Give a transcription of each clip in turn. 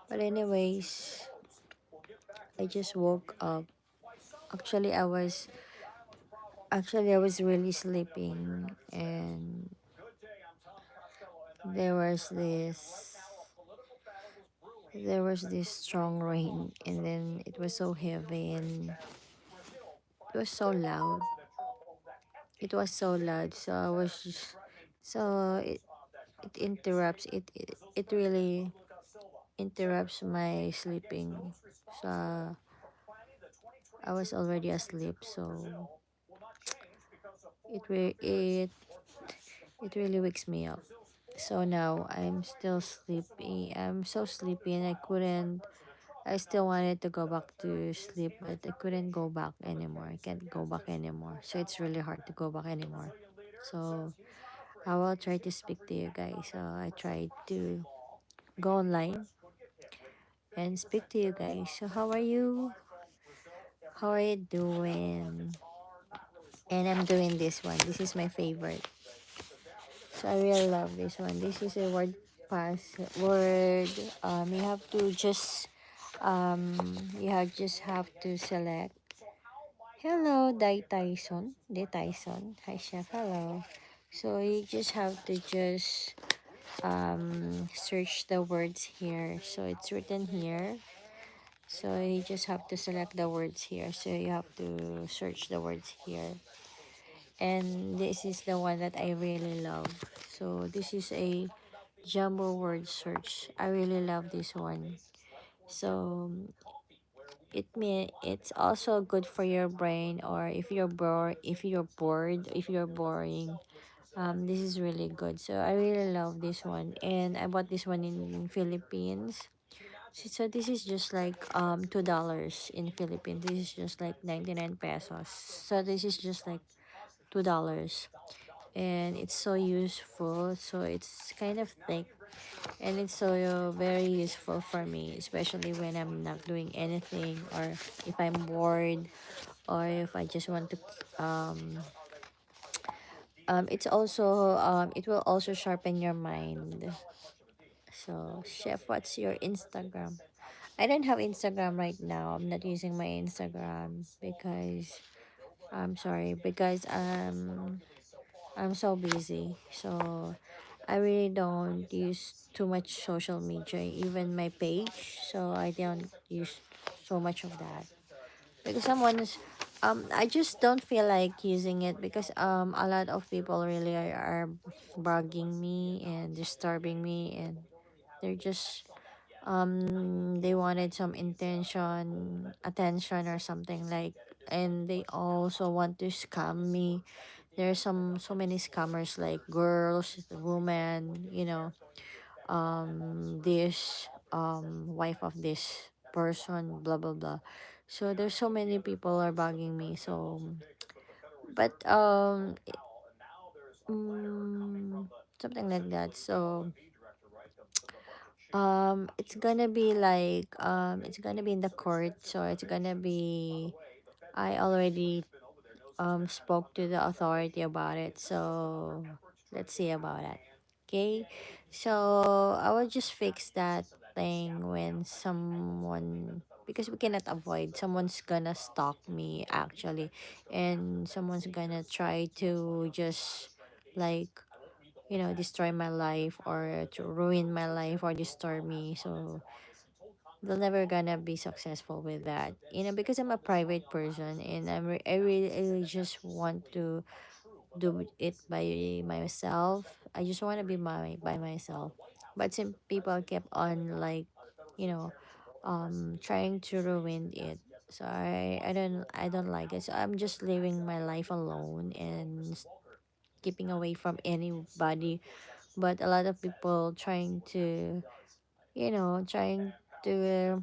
But anyways, I just woke up. Actually, I was really sleeping, and there was this there was this strong rain, and then it was so heavy, and it was so loud. It was so loud, so I was just, so it interrupts it really interrupts my sleeping. So I was already asleep, so it really wakes me up. So now I'm still sleepy. I'm so sleepy, and I still wanted to go back to sleep, but I couldn't go back anymore. I can't go back anymore. So it's really hard to go back anymore. So I will try to speak to you guys. So I tried to go online and speak to you guys. So how are you? How are you doing? And I'm doing this one. This is my favorite. So I really love this one. This is a word. You have to just just have to select. Hello, Dai Tyson. Hi, Chef. Hello. So you just have to just search the words here. So it's written here. So you just have to select the words here. So you have to search the words here. And this is the one that I really love. So this is a jumbo word search. I really love this one. So it's also good for your brain, or if you're boring, this is really good. So I really love this one, and I bought this one in Philippines. So this is just like $2 in Philippines. This is just like 99 pesos. So this is just like $2, and it's so useful. So it's kind of thick, and it's so very useful for me, especially when I'm not doing anything, or if I'm bored, or if I just want to it will also sharpen your mind. So Chef, what's your Instagram? I don't have Instagram right now. I'm not using my Instagram because I'm sorry, because I'm so busy. So I really don't use too much social media, even my page. So I don't use so much of that because I just don't feel like using it because a lot of people really are bugging me and disturbing me, and they're just they wanted some attention or something like, and they also want to scam me. There's so many scammers like girls, women, this wife of this person, blah blah blah. So there's so many people are bugging me. So but something like that. So it's gonna be in the court. So it's gonna be, I already spoke to the authority about it. So let's see about it. Okay. So I will just fix that thing when someone, because we cannot avoid someone's gonna stalk me actually, and someone's gonna try to just like, destroy my life, or to ruin my life, or disturb me. So they're never gonna be successful with that, because I'm a private person, and I really just want to do it by myself. I just want to be by myself. But some people kept on like, you know trying to ruin it. So I don't like it. So I'm just living my life alone, and keeping away from anybody. But a lot of people trying to, trying to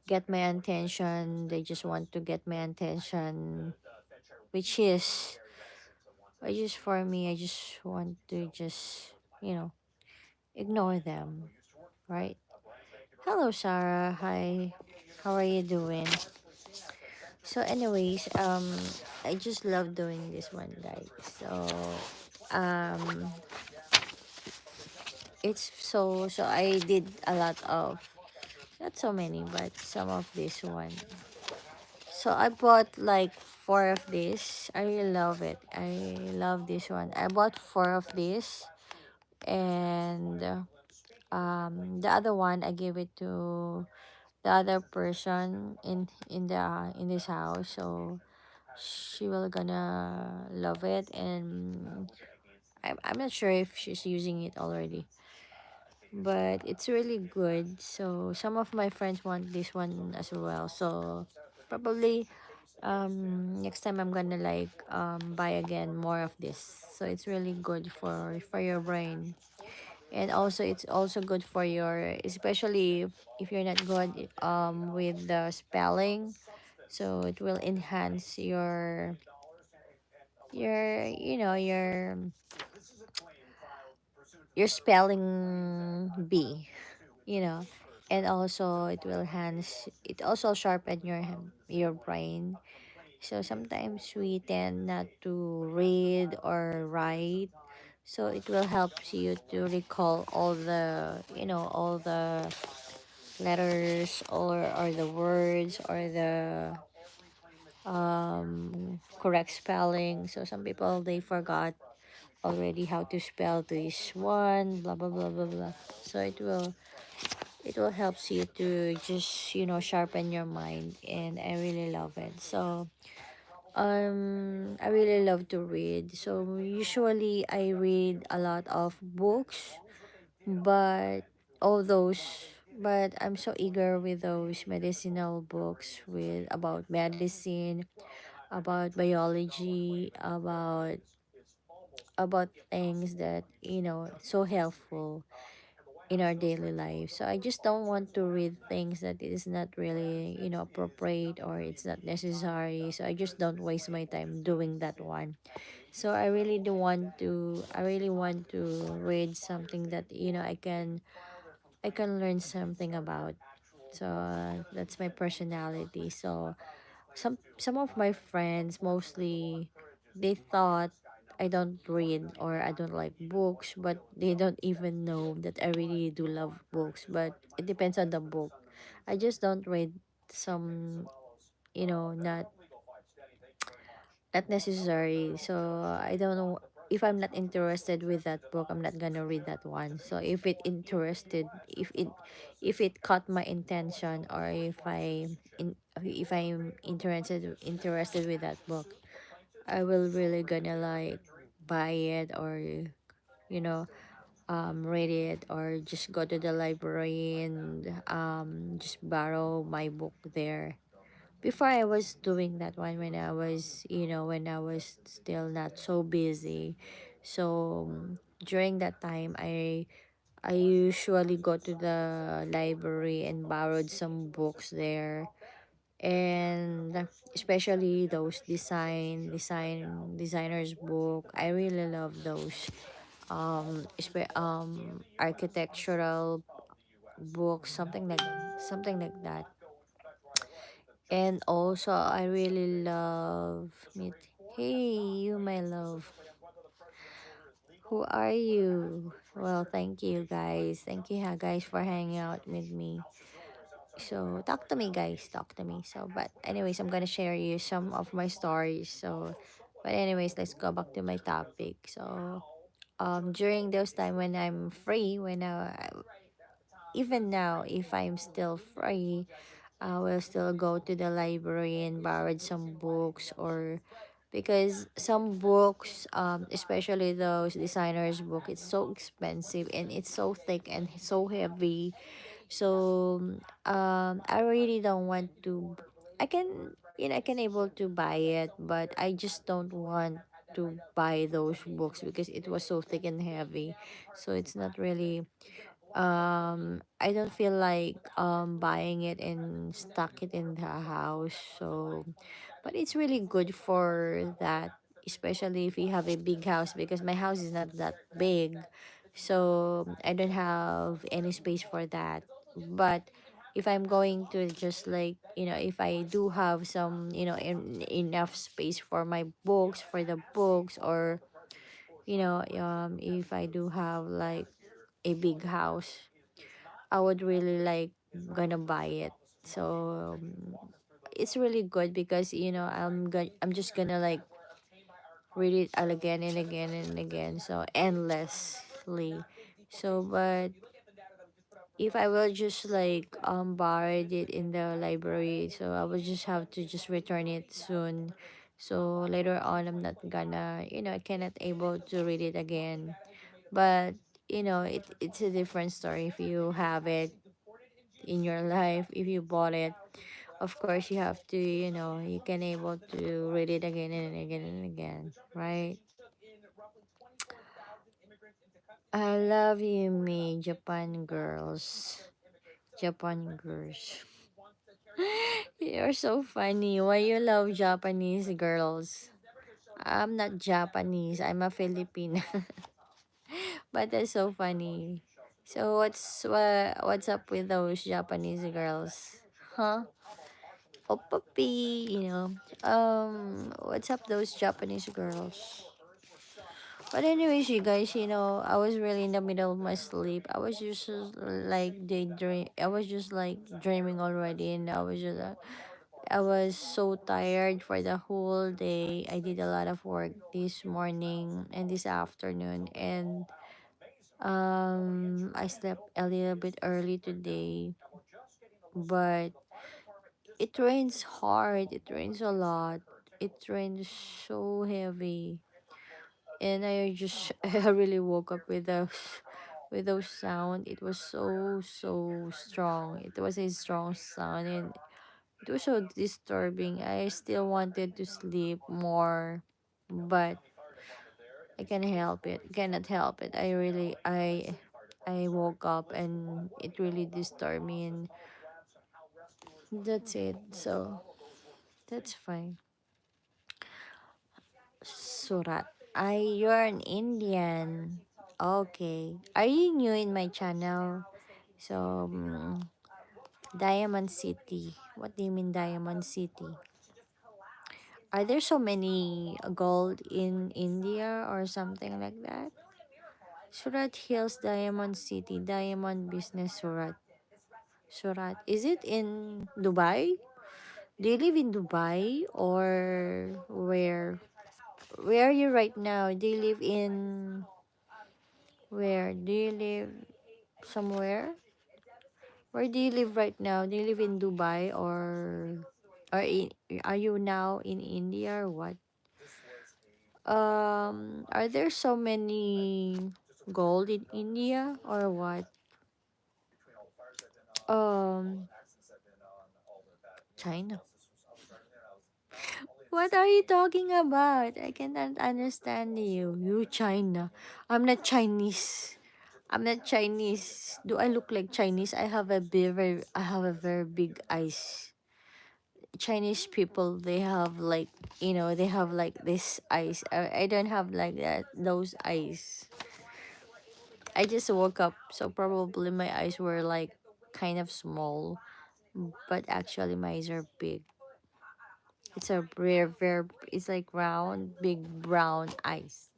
get my attention. They just want to get my attention, which is, for me, I just want to just, ignore them, right? Hello, Sarah. Hi. How are you doing? So, anyways, I just love doing this one, guys. So, um, it's so I did a lot of, not so many, but some of this one. So I bought like four of this. I really love it. I love this one. I bought four of this, and the other one I gave it to the other person in this house. So she will gonna love it, and I'm not sure if she's using it already, but it's really good. So some of my friends want this one as well. So probably next time I'm gonna like buy again more of this. So it's really good for your brain, and also it's also good for your, especially if you're not good with the spelling. So it will enhance your you know your spelling bee, you know. And also it will enhance, it also sharpen your brain. So sometimes we tend not to read or write, so it will help you to recall all the, all the letters, or the words, or the correct spelling. So some people, they forgot already how to spell this one, blah blah blah blah blah. So it will helps you to just, sharpen your mind, and I really love it. So I really love to read. So usually I read a lot of books, but all those but I'm so eager with those medicinal books, with about medicine, about biology, about things that, so helpful in our daily life. So I just don't want to read things that is not really, appropriate, or it's not necessary. So I just don't waste my time doing that one. So I really want to read something that, I can learn something about. So that's my personality. So some of my friends, mostly, they thought I don't read or I don't like books, but they don't even know that I really do love books. But it depends on the book. I just don't read some, not necessary. So I don't know, if I'm not interested with that book, I'm not gonna read that one. So if it caught my intention, or if I'm interested with that book, I will really gonna like buy it, or you know read it, or just go to the library and just borrow my book there. Before, I was doing that one when I was still not so busy. So during that time, I usually go to the library and borrowed some books there, and especially those designers book. I really love those architectural books, something like that. And also, I really love meet. Hey, you, my love. Who are you? Well, thank you, guys. Thank you, guys, for hanging out with me. So, talk to me, guys. Talk to me. So, but anyways, I'm gonna share you some of my stories. So, but anyways, let's go back to my topic. So, during those time when I'm free, even now, if I'm still free, I will still go to the library and borrow some books, or because some books, especially those designers book, it's so expensive, and it's so thick and so heavy. So I really don't want to. I can able to buy it, but I just don't want to buy those books because it was so thick and heavy. So it's not really, I don't feel like buying it and stuck it in the house. So but it's really good for that, especially if you have a big house, because my house is not that big. So I don't have any space for that. But if I'm going to just like, if I do have some, enough space for my books, or if I do have like a big house, I would really like gonna buy it. So it's really good because I'm just gonna like read it all again and again and again, so endlessly. So but if I will just like borrow it in the library, so I will just have to just return it soon. So later on, I'm not gonna, I cannot able to read it again. But it's a different story if you have it in your life. If you bought it, of course you have to, you can able to read it again and again and again, right? I love you, me, Japan girls. Japan girls. You're so funny. Why you love Japanese girls? I'm not Japanese. I'm a Filipina. But that's so funny. So what's up with those Japanese girls? Huh? Oh, puppy, what's up those Japanese girls? But anyways, you guys, I was really in the middle of my sleep. I was just like daydream. I was just like dreaming already, and I was so tired for the whole day. I did a lot of work this morning and this afternoon, and I slept a little bit early today. But it rains hard. It rains a lot. It rains so heavy, and I just I really woke up with those sound. It was so strong. It was a strong sound, and it was so disturbing. I still wanted to sleep more, but I can't help it. Cannot help it. I woke up and it really disturbed me, and that's it. So that's fine. Surat. You're an Indian. Okay. Are you new in my channel? So, Diamond City. What do you mean Diamond City? Are there so many gold in India or something like that? Surat Hills, Diamond City, Diamond Business Surat. Surat. Is it in Dubai? Do you live in Dubai or where? Where are you right now? Do you live in where? Do you live somewhere? Where do you live right now? Do you live in Dubai or are you now in India or what? Are there so many gold in India or what? Um, China. What are you talking about? I cannot understand you. You China. I'm not Chinese. I'm not Chinese. Do I look like Chinese? I have a very big eyes. Chinese people, they have like, they have like this eyes. I don't have like that those eyes. I just woke up, so probably my eyes were like kind of small, but actually my eyes are big. It's a very, it's like round, big brown eyes.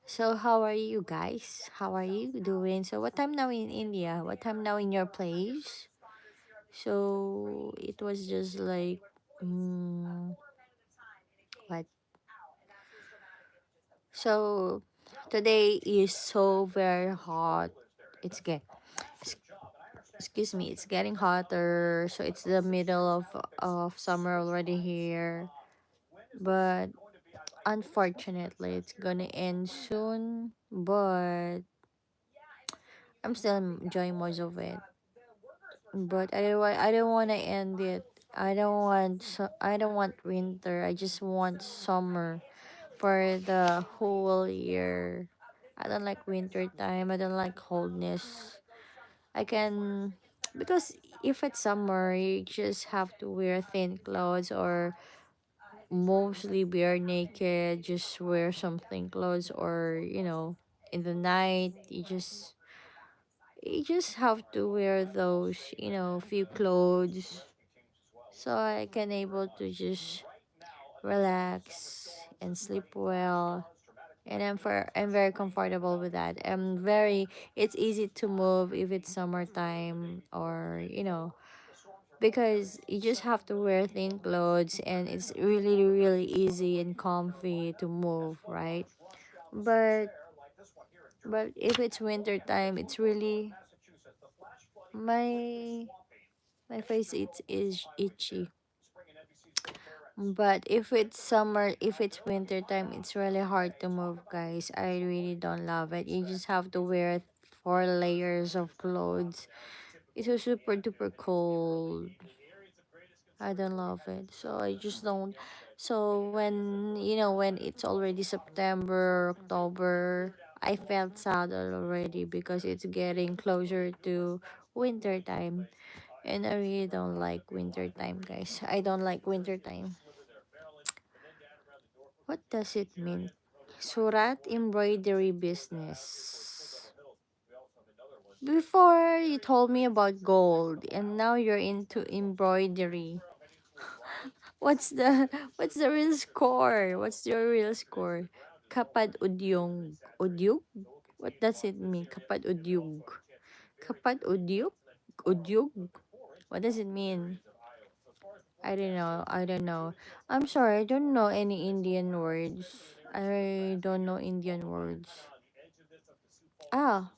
So how are you guys? How are you doing? So what time now in India? What time now in your place? So it was just like, what? So today is so very hot. It's get excuse me, it's getting hotter. So it's the middle of summer already here. But unfortunately, it's gonna end soon. But I'm still enjoying most of it. But I don't want to end it. I don't want winter. I just want summer for the whole year. I don't like winter time. I don't like coldness. I can because if it's summer, you just have to wear thin clothes or mostly bare naked, just wear some thin clothes or, in the night you just have to wear those, few clothes so I can able to just relax and sleep well. and I'm very comfortable with that. It's easy to move if it's summertime, or because you just have to wear thin clothes, and it's really really easy and comfy to move, right? But if it's winter time, it's really my my face is itchy. But if it's winter time, it's really hard to move, guys. I really don't love it. You just have to wear 4 layers of clothes. It's so super duper cold. I don't love it. So I just don't. So when it's already September, October, I felt sad already because it's getting closer to winter time. And I really don't like winter time, guys. I don't like winter time. What does it mean? Surat embroidery business. Before you told me about gold, and now you're into embroidery. What's the what's the real score? What's your real score? Kapad udyong. Udyog? What does it mean? Kapad udyog. Kapad udyog? Udyog? What does it mean? I don't know. I don't know. I'm sorry. I don't know any Indian words. I don't know Indian words. Ah,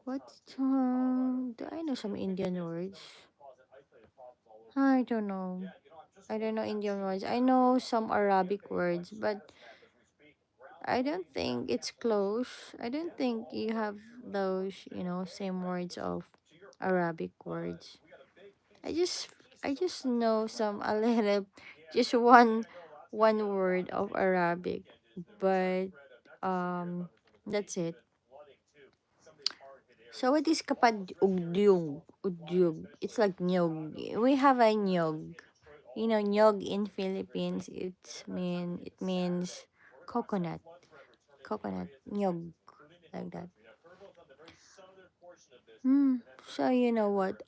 what? Do I know some Indian words? I don't know. I don't know Indian words. I know some Arabic words, but I don't think it's close. I don't think you have those, same words of Arabic words. I just I just know some a little, just one word of Arabic, but that's it. So what is kapag ugyong? Ugyog. It's like nyog. We have a nyog. Nyog in Philippines, it means coconut. Coconut. Nyog. Like that. So you know what?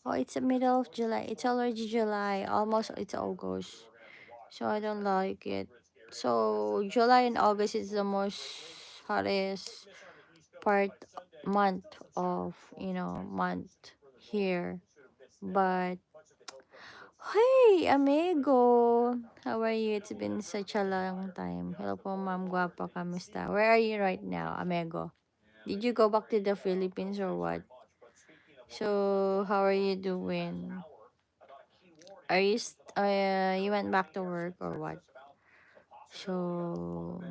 Oh, it's the middle of July. It's already July. Almost it's August. So I don't like it. So July and August is the most hottest part month of month here. But hey, amigo, how are you? It's been such a long time. Hello po, ma'am. Guapa, kamusta? Where are you right now, amigo? Did you go back to the Philippines or what? So how are you doing? You went back to work or what? So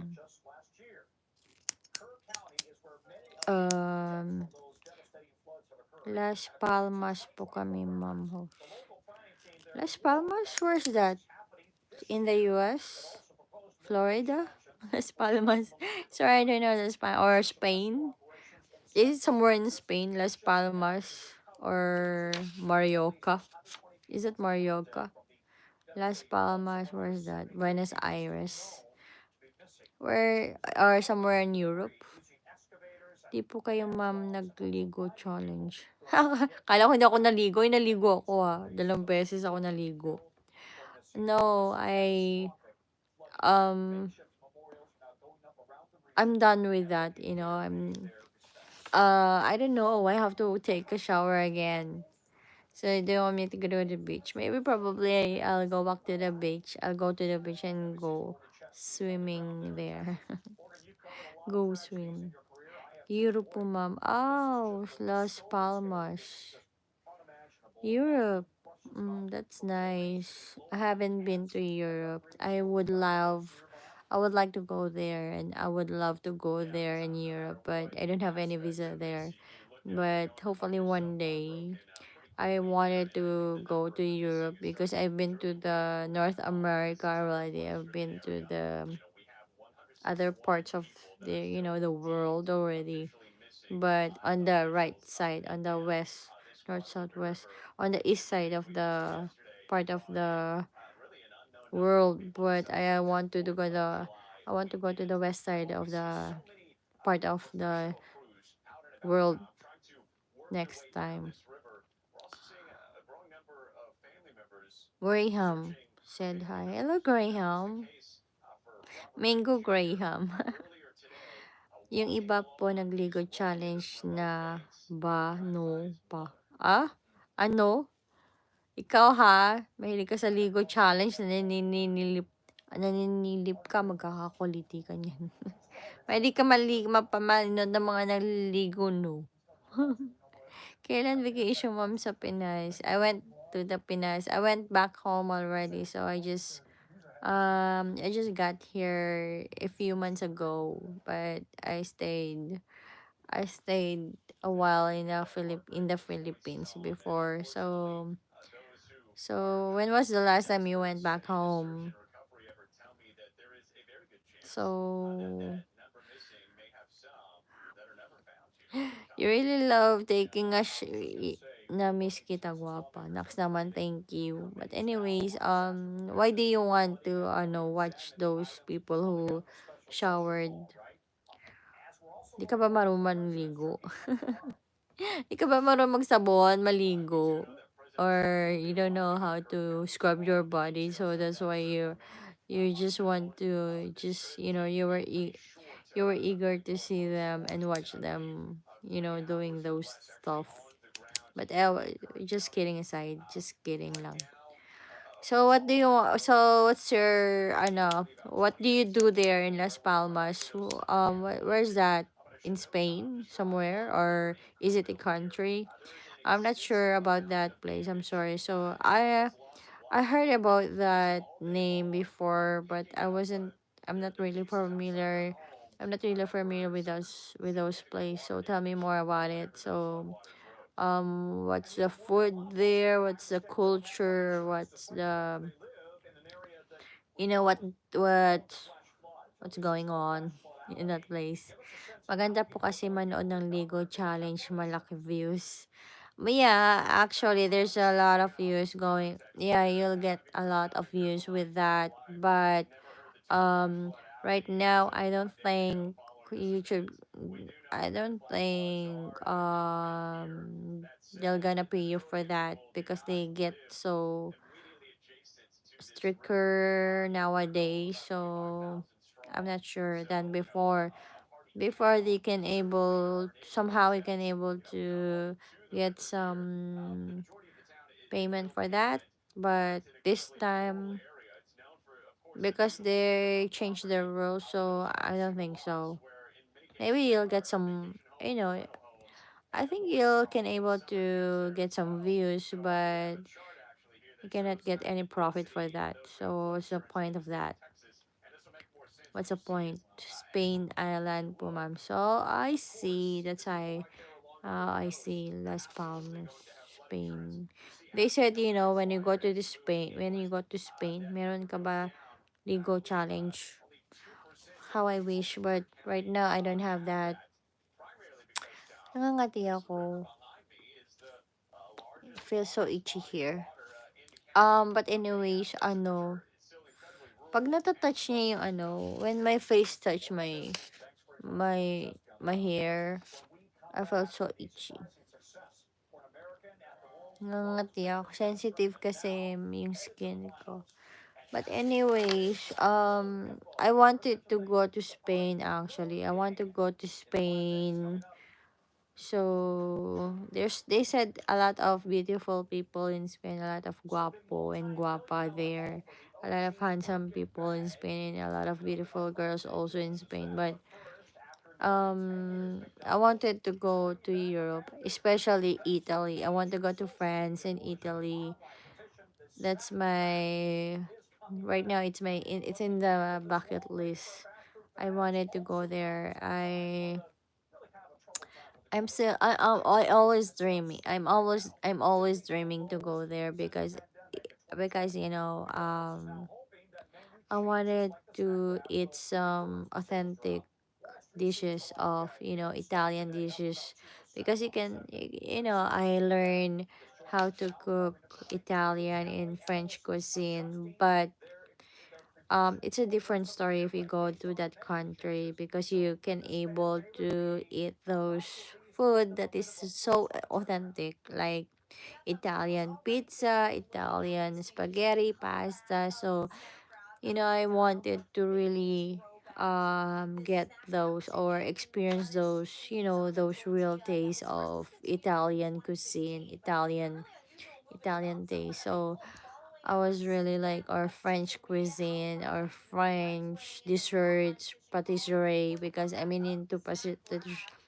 um Las Palmas po kami, ma'am host. Las Palmas, where's that? In the US? Florida? Las Palmas. Sorry, I don't know Las Palmas. Or Spain? Is it somewhere in Spain? Las Palmas? Or Marioca? Is it Marioca? Las Palmas, where's that? Buenos Aires. Where, or somewhere in Europe? Di po kayo ma'am nagligo challenge. Kala ko hindi ako naligo. Ay, naligo ako ah. 2 beses ako naligo. No, um, I'm done with that. I don't know. I have to take a shower again. So they want me to go to the beach. Maybe probably I'll go back to the beach. I'll go to the beach and go swimming there. Go swim. Europe po, ma'am. Oh, Las Palmas. Europe. That's nice. I haven't been to Europe. I would like to go there, and I would love to go there in Europe, but I don't have any visa there. But hopefully one day I wanted to go to Europe because I've been to the North America already. I've been to the other parts of the world already, but on the right side, on the west, north, southwest, on the east side of the part of the world. But I want to go to the west side of the part of the world next time. Graham said hi. Hello, Graham. Mango Graham. Yung iba po nagligo challenge na ba, no, pa. Ah? Ano? Ikaw ha? Mahilig ka sa ligo challenge na naninilip ka, magkakakuliti ka niyan. Pwede ka mapamanood ng mga naliligo, no? Kailan vacation mom sa Pinas? I went to the Pinas. I went back home already, so I just got here a few months ago, but I stayed a while in the Philippines before. So when was the last time you went back home? So you really love taking na miss kita guwapa. Next naman, thank you. But anyways, why do you want to watch those people who showered? Di ka ba marunong manligo? Di ka ba marunong magsabon, maligo? Or you don't know how to scrub your body, so that's why you just want to just you were eager to see them and watch them, doing those stuff. But just kidding aside, just kidding lang. So what's your what do you do there in Las Palmas? Where's that? In Spain somewhere, or is it a country? I'm not sure about that place. I'm sorry. So I heard about that name before, but I'm not really familiar. I'm not really familiar with those places. So tell me more about it. So what's the food there? What's the culture? What's the you know what what's going on in that place? Maganda po kasi manood ng Lego Challenge, malaki views. But yeah, actually, there's a lot of views going. Yeah, you'll get a lot of views with that. But right now, YouTube. I don't think they're gonna pay you for that because they get so stricter nowadays. So I'm not sure than before. Before they can able somehow you can able to get some payment for that, but this time because they changed the rules, so I don't think so. Maybe you'll get some, I think you can able to get some views, but you cannot get any profit for that. So what's the point of that? What's the point? Spain island po, ma'am. So I see. I see Las Palmas, Spain. They said, when you go to Spain, meron ka ba Ligo challenge? How I wish, but right now I don't have that. Nangangati ako. Feels so itchy here. But anyways, pag natatouch niya yung when my face touch my hair, I felt so itchy. Nangangati ako. Sensitive kasi yung skin ko. But anyways, I wanted to go to Spain actually. I want to go to Spain. So they said a lot of beautiful people in Spain, a lot of guapo and guapa there. A lot of handsome people in Spain and a lot of beautiful girls also in Spain. But I wanted to go to Europe, especially Italy. I want to go to France and Italy. That's my right now it's in the bucket list. I wanted to go there. I'm still I always dreaming. I'm always dreaming to go there because I wanted to eat some authentic dishes of Italian dishes because I learned how to cook Italian and French cuisine, but it's a different story if you go to that country because you can able to eat those food that is so authentic, like Italian pizza, Italian spaghetti, pasta. So, I wanted to really get those or experience those, those real taste of Italian cuisine, Italian taste. So, I was really like our French cuisine, our French desserts, patisserie, because I'm into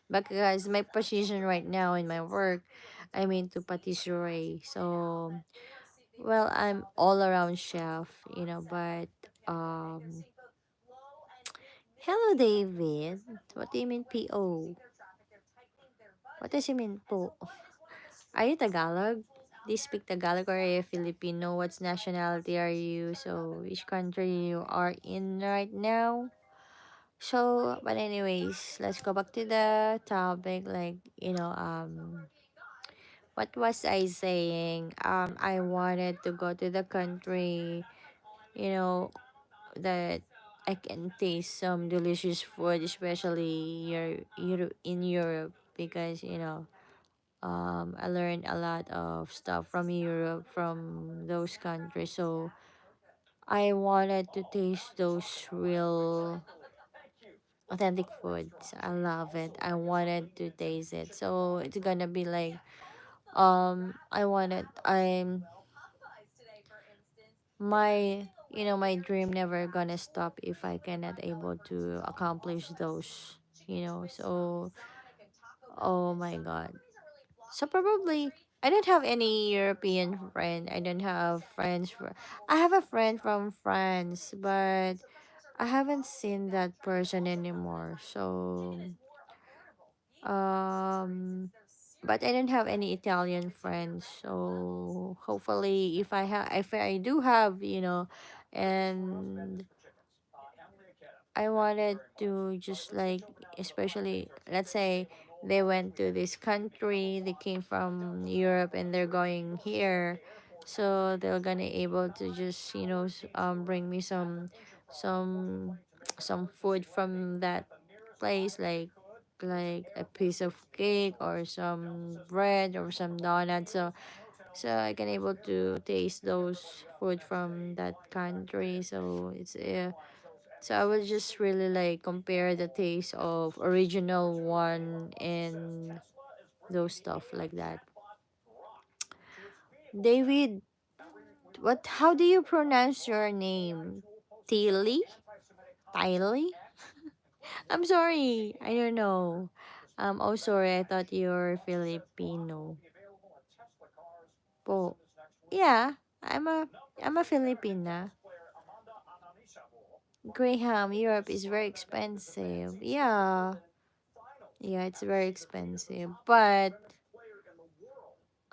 because my position right now in my work, I'm into patisserie. So, well, I'm all around chef, but um hello David. What do you mean PO? What does it mean po? Are you Tagalog? Do you speak Tagalog or are you Filipino? What's nationality are you? So which country you are in right now? So but anyways, let's go back to the topic. Like, what was I saying? I wanted to go to the country, you know, that I can taste some delicious food, especially in Europe, because I learned a lot of stuff from Europe, from those countries. So I wanted to taste those real authentic foods. I love it. I wanted to taste it. So it's gonna be like I'm my dream never gonna stop if I cannot able to accomplish those, so oh my god. So probably I don't have any European friend. I don't have friends I have a friend from France, but I haven't seen that person anymore. So um but I don't have any Italian friends. So hopefully if I do have, and I wanted to just like, especially let's say they went to this country, they came from Europe and they're going here, so they're gonna able to just bring me some some food from that place, like a piece of cake or some bread or some donuts, so I can able to taste those food from that country. So I will just really like compare the taste of original one and those stuff like that. David, what? How do you pronounce your name? Tilly? Tiley? I'm sorry. I don't know. Oh sorry. I thought you're Filipino. Po. Yeah, I'm a Filipina. Graham, Europe is very expensive. Yeah. Yeah, it's very expensive. But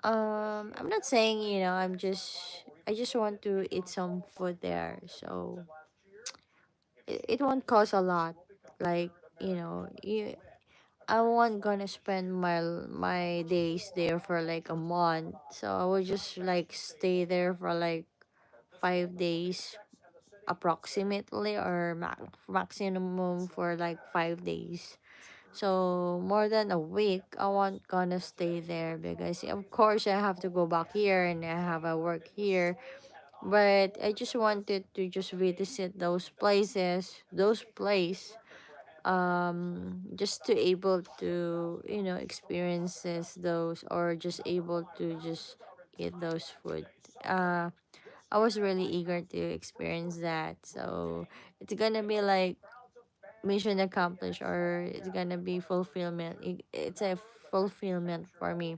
I'm not saying, I just want to eat some food there. So it won't cost a lot. Like, I won't gonna spend my days there for like a month. So I will just like stay there for like 5 days approximately, or maximum for like 5 days. So more than a week, I won't gonna stay there because of course I have to go back here and I have a work here. But I just wanted to just visit those place, just to able to experiences those, or just able to just eat those food. Uh, I was really eager to experience that. So it's gonna be like mission accomplished, or it's gonna be fulfillment. It's a fulfillment for me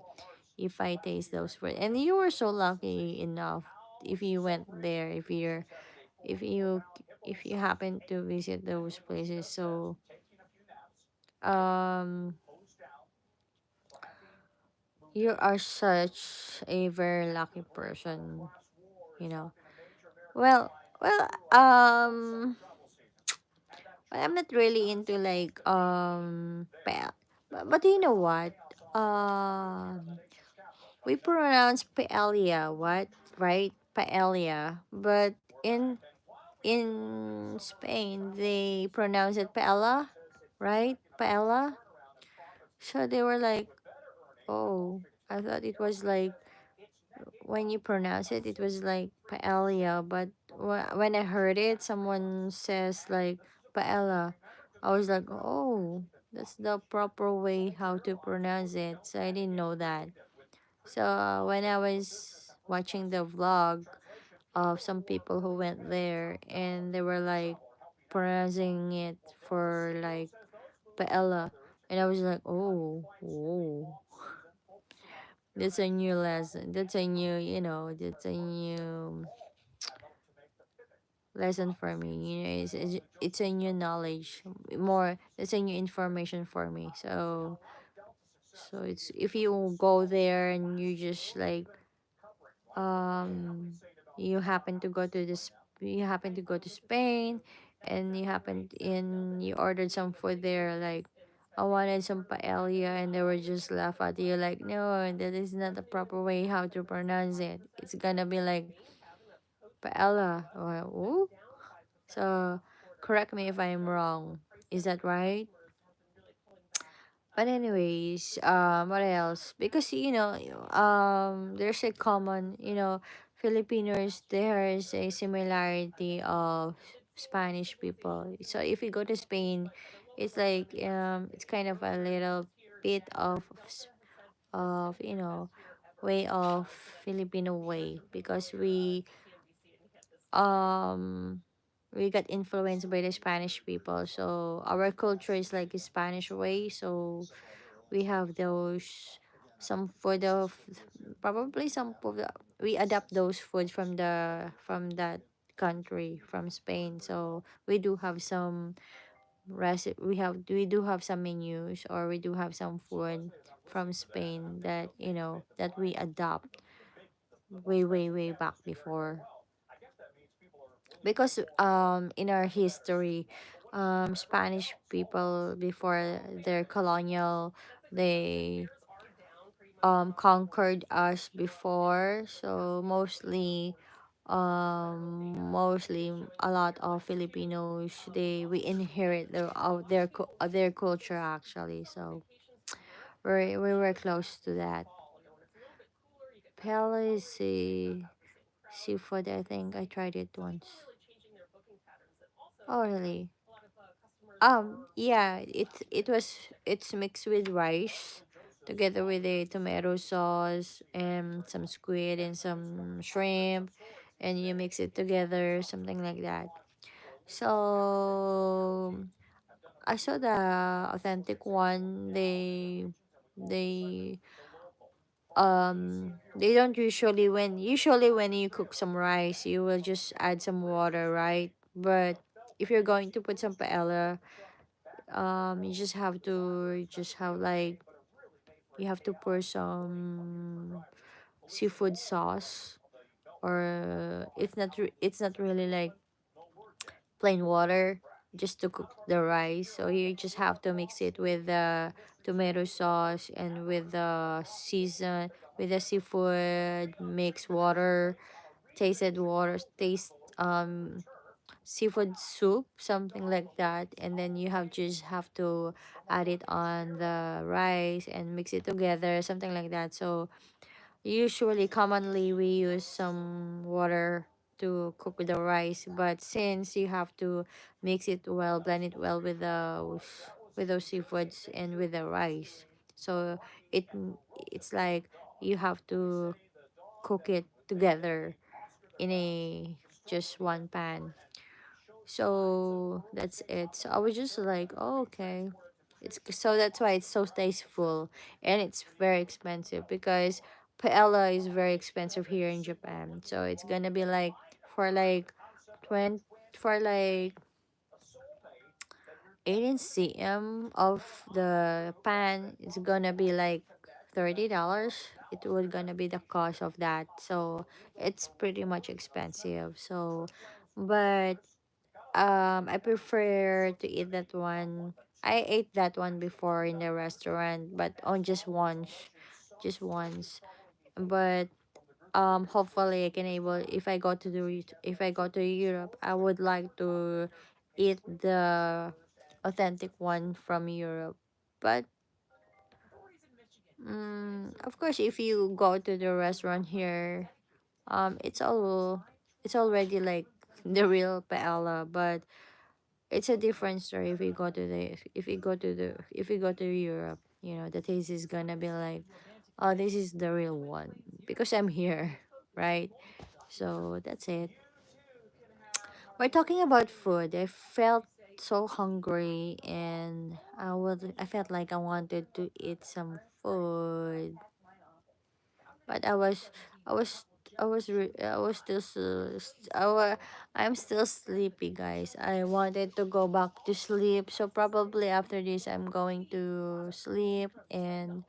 if I taste those food. And you were so lucky enough if you went there, if you if you happen to visit those places. So um you are such a very lucky person, you know. Well, I'm not really into like but you know what? We pronounce paella, what? Right? Paella. But in Spain they pronounce it paella, right? Paella. So they were like, "Oh, I thought it was like when you pronounce it, it was like paella. But when I heard it, someone says like paella. I was like, oh, that's the proper way how to pronounce it. So I didn't know that. So when I was watching the vlog of some people who went there, and they were like pronouncing it for like paella, and I was like, oh, oh, that's a new lesson. That's a new, that's a new lesson for me. It's a new knowledge, more. It's a new information for me. So it's, if you go there and you just like um you happen to go to this you happen to go to Spain, and you ordered some food there, like I wanted some paella, and they were just laugh at you like, no, that is not the proper way how to pronounce it. It's gonna be like paella, or ooh. So correct me if I'm wrong. Is that right? But anyways, what else? Because there's a common, Filipinos. There is a similarity of Spanish people. So if you go to Spain, it's like it's kind of a little bit of way of Filipino way, because um we got influenced by the Spanish people. So our culture is like a Spanish way. So we have those some food of probably some food, we adapt those foods from that country, from Spain. So we do have some we do have some menus, or we do have some food from Spain that that we adopt way back before. Because in our history, Spanish people before their colonial, they conquered us before. So mostly a lot of Filipinos, we inherit their culture actually. So we were close to that. Pele is seafood. I think I tried it once. Oh really? Yeah, it's mixed with rice together with a tomato sauce and some squid and some shrimp, and you mix it together, something like that. So I saw the authentic one. They they don't usually, when you cook some rice, you will just add some water, right? But if you're going to put some paella, you just have to just have like you have to pour some seafood sauce, or it's not really like plain water, just to cook the rice. So you just have to mix it with the tomato sauce and with the season, with the seafood mix water, taste seafood soup, something like that. And then you just have to add it on the rice and mix it together, something like that. So usually, commonly, we use some water to cook the rice, but since you have to mix it well, blend it well with those seafoods and with the rice, so it it's like you have to cook it together in a just one pan. So that's it. So I was just like, oh, okay. That's why it's so tasteful, and it's very expensive because paella is very expensive here in Japan. So it's gonna be like for like 20 for like 18 cm of the pan, it's gonna be like $30. It would gonna be the cost of that. So it's pretty much expensive. So but I prefer to eat that one. I ate that one before in the restaurant, but on just once. But hopefully I can able, if I go to Europe, I would like to eat the authentic one from Europe. But of course, if you go to the restaurant here, it's already like the real paella, but it's a different story if you go to Europe. You know, the taste is gonna be like, oh, this is the real one because I'm here, right? So that's it. We're talking about food. I felt so hungry, and I felt like I wanted to eat some food, but I was I was still I'm still sleepy, guys. I wanted to go back to sleep, so probably after this I'm going to sleep. And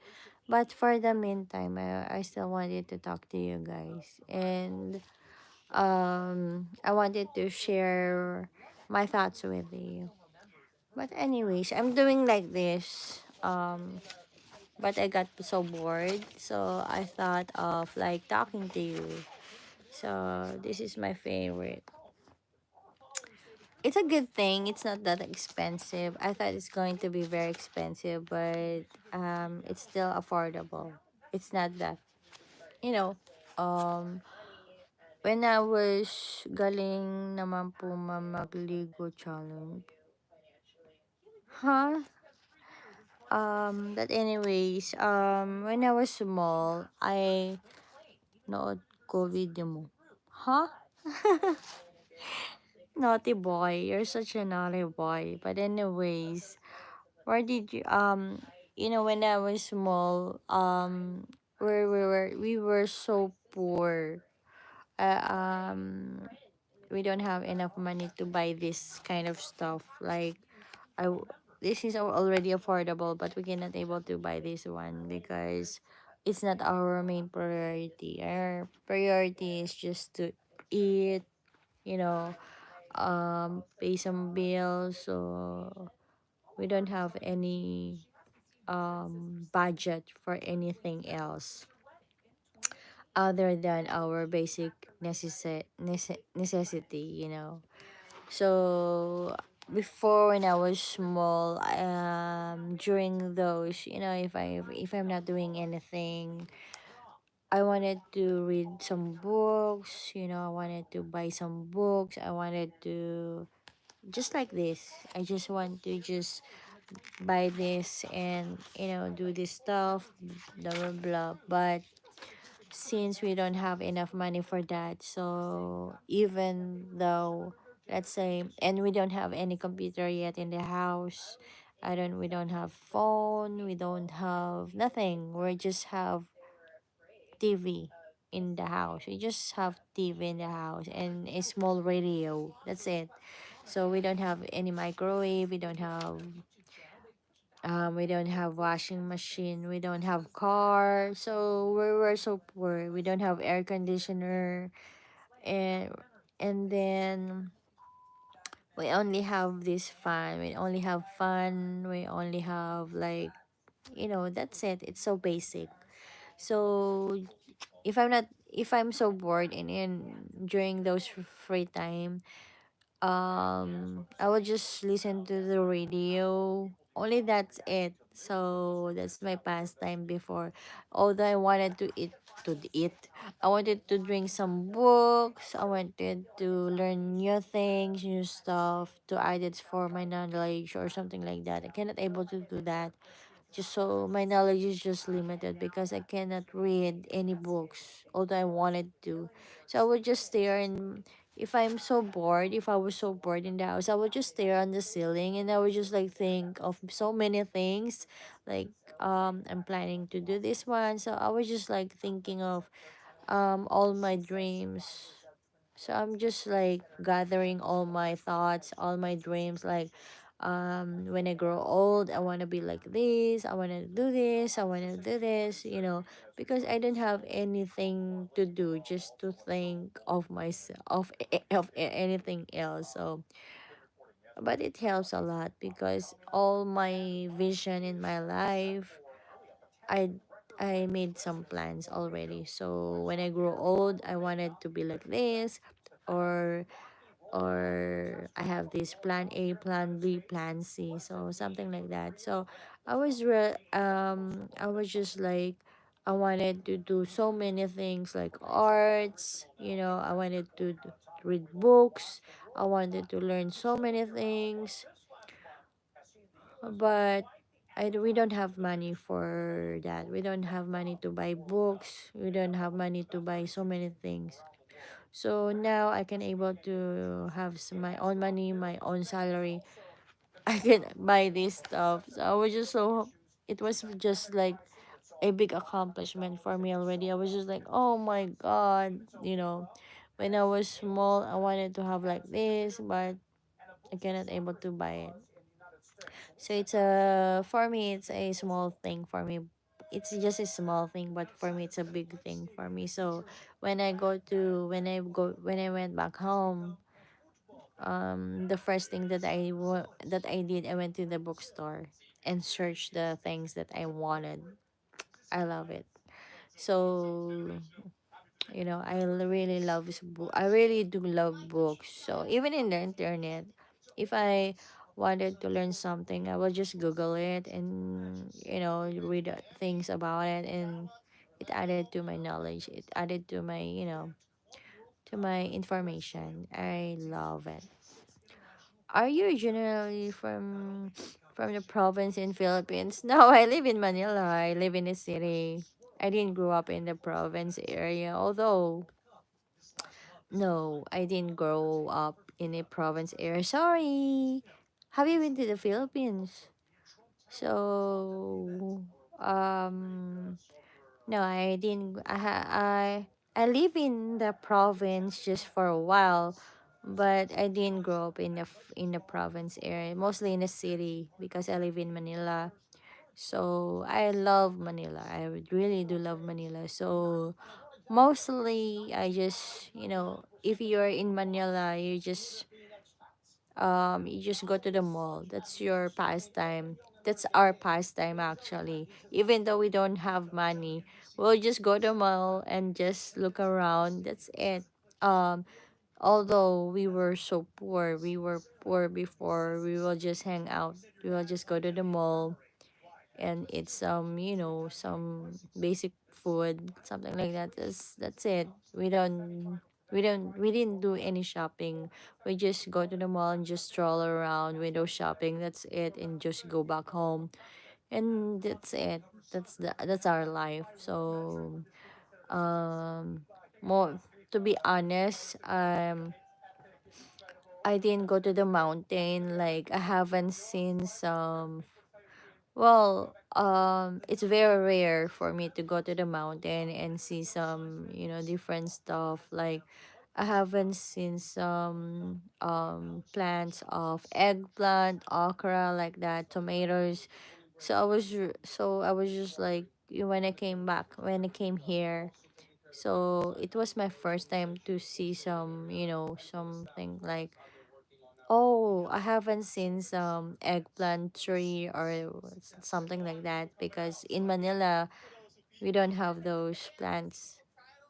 but for the meantime, I still wanted to talk to you guys, and I wanted to share my thoughts with you. But anyways, I'm doing like this. But I got so bored, so I thought of like talking to you. So this is my favorite. It's a good thing. It's not that expensive. I thought it's going to be very expensive, but it's still affordable. It's not that, you know, um, when I was galing naman po magligo challenge. Huh? But anyways, when I was small, I nood ko video mo. Huh? Naughty boy. You're such a naughty boy. But anyways, where did you you know, when I was small, where we were so poor. Uh, um we don't have enough money to buy this kind of stuff. Like this is already affordable, but we cannot able to buy this one because it's not our main priority. Our priority is just to eat, you know, pay some bills. So we don't have any budget for anything else other than our basic necessity, you know. So before, when I was small, during those, you know, if I'm not doing anything, I wanted to read some books, you know, I wanted to buy some books, I wanted to just like this. I just want to just buy this and, you know, do this stuff, blah blah blah. But since we don't have enough money for that, so even though, let's say, and we don't have any computer yet in the house, we don't have phone, we don't have nothing, we just have TV in the house. We just have TV in the house and a small radio, that's it. So we don't have any microwave, we don't have washing machine, we don't have car, so we're so poor. We don't have air conditioner, and then we only have this fan. We only have fun. We only have like, you know, that's it. It's so basic. So if I'm so bored and during those free time, I would just listen to the radio. Only that's it. So that's my pastime before. Although I wanted to eat, I wanted to drink some books. I wanted to learn new things, new stuff to add it for my knowledge or something like that. I cannot able to do that, just so my knowledge is just limited because I cannot read any books, although I wanted to. So I would just stare, and if I was so bored in the house, I would just stare on the ceiling and I would just like think of so many things. Like I'm planning to do this one. So I was just like thinking of all my dreams. So I'm just like gathering all my thoughts, all my dreams, like when I grow old, I want to be like this, I want to do this, I want to do this, you know, because I don't have anything to do, just to think of myself of anything else. So but it helps a lot because all my vision in my life, I I made some plans already. So when I grow old, I wanted to be like this, or I have this plan A, plan B, plan C, so something like that. So I was just like I wanted to do so many things like arts, I wanted to read books. I wanted to learn so many things, but we don't have money for that. We don't have money to buy books. We don't have money to buy so many things. So now I can able to have my own money, my own salary. I can buy this stuff. So I was just so, it was just like a big accomplishment for me already. I was just like, oh my god, when I was small, I wanted to have like this, but I cannot able to buy it. So it's a for me, it's a small thing for me. It's just a small thing, but for me, it's a big thing for me. So when I went back home, the first thing that I did, I went to the bookstore and searched the things that I wanted. I love it. So really love this book. I really do love books. So even in the internet, if I wanted to learn something, I will just Google it and read things about it, and it added to my knowledge. It added to my to my information. I love it. Are you generally from the province in Philippines? No, I live in Manila. I live in the city. I didn't grow up in the province area, although no, I didn't grow up in a province area. Sorry. Have you been to the Philippines? So, no, I didn't. I live in the province just for a while, but I didn't grow up in in the province area. Mostly in the city because I live in Manila. So I love Manila. I would really do love Manila. So mostly I just if you're in Manila, you just go to the mall. That's your pastime. That's our pastime actually. Even though we don't have money, we'll just go to the mall and just look around. That's it. Um Although we were poor before, we will just hang out. We will just go to the mall and eat some some basic food, something like that. That's it. We didn't do any shopping. We just go to the mall and just stroll around, window shopping. That's it, and just go back home, and that's it. That's our life. So more to be honest, I didn't go to the mountain. Like I haven't seen some. Well, it's very rare for me to go to the mountain and see some, different stuff. Like, I haven't seen some plants of eggplant, okra, like that, tomatoes. So I was just like when I came back, when I came here. So it was my first time to see some, something like, oh, I haven't seen some eggplant tree or something like that, because in Manila we don't have those plants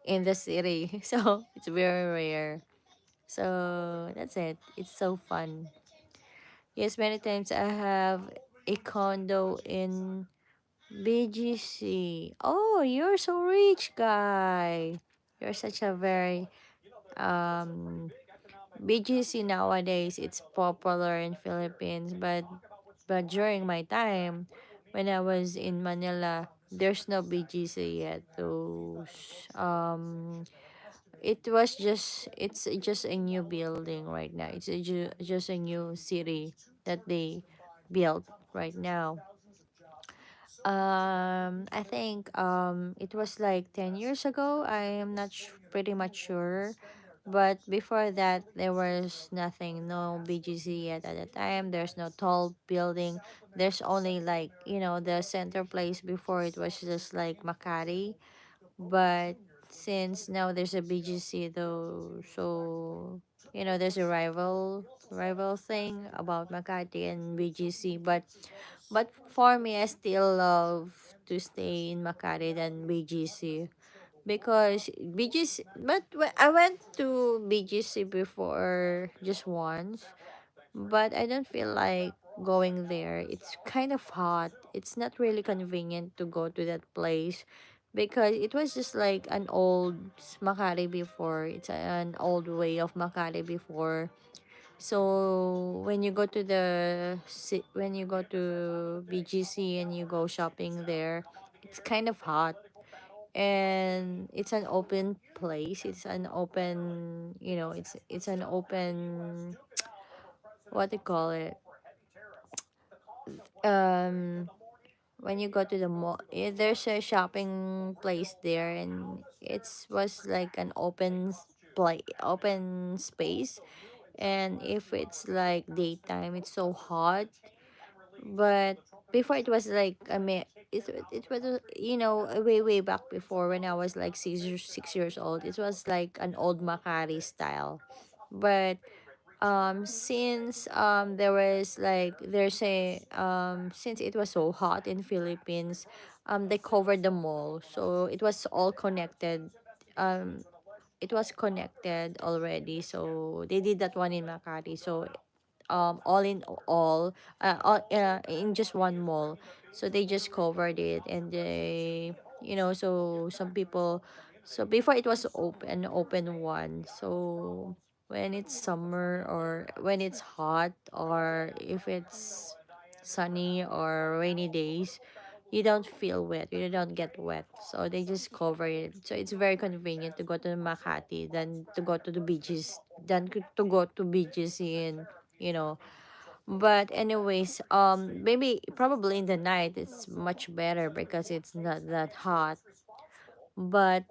in the city. So it's very rare. So that's it. It's so fun. Yes, many times I have a condo in BGC. Oh, you're so rich, guy. You're such a very um BGC nowadays, it's popular in Philippines, but during my time when I was in Manila, there's no BGC yet. Those it's just a new building right now. It's just a new city that they built right now. I think it was like 10 years ago. I am not pretty much sure. But before that, there was nothing, no BGC yet at the time. There's no tall building. There's only like, the center place before, it was just like Makati. But since now there's a BGC though, so, there's a rival thing about Makati and BGC. But for me, I still love to stay in Makati than BGC, because BGC. But I went to BGC before just once, but I don't feel like going there. It's kind of hot. It's not really convenient to go to that place because it was just like an old Makati before. It's an old way of Makati before. So when you go to when you go to BGC and you go shopping there, it's kind of hot, and it's an open place. It's an open, it's an open, what do you call it? Um when you go to the mall, there's a shopping place there, and it was like an open space. And if it's like daytime, it's so hot. But before, it was like, I mean, it was, way back before, when I was like 6 years old, it was like an old Makati style. But since there was like there's a since it was so hot in Philippines, they covered the mall, so it was all connected. It was connected already, so they did that one in Makati. So all in all in just one mall, so they just covered it. And so some people, so before, it was open one. So when it's summer, or when it's hot, or if it's sunny or rainy days, you don't feel wet, you don't get wet, so they just cover it. So it's very convenient to go to Makati than to go to the beaches, to go to beaches in, you know but anyways, maybe probably in the night it's much better because it's not that hot. But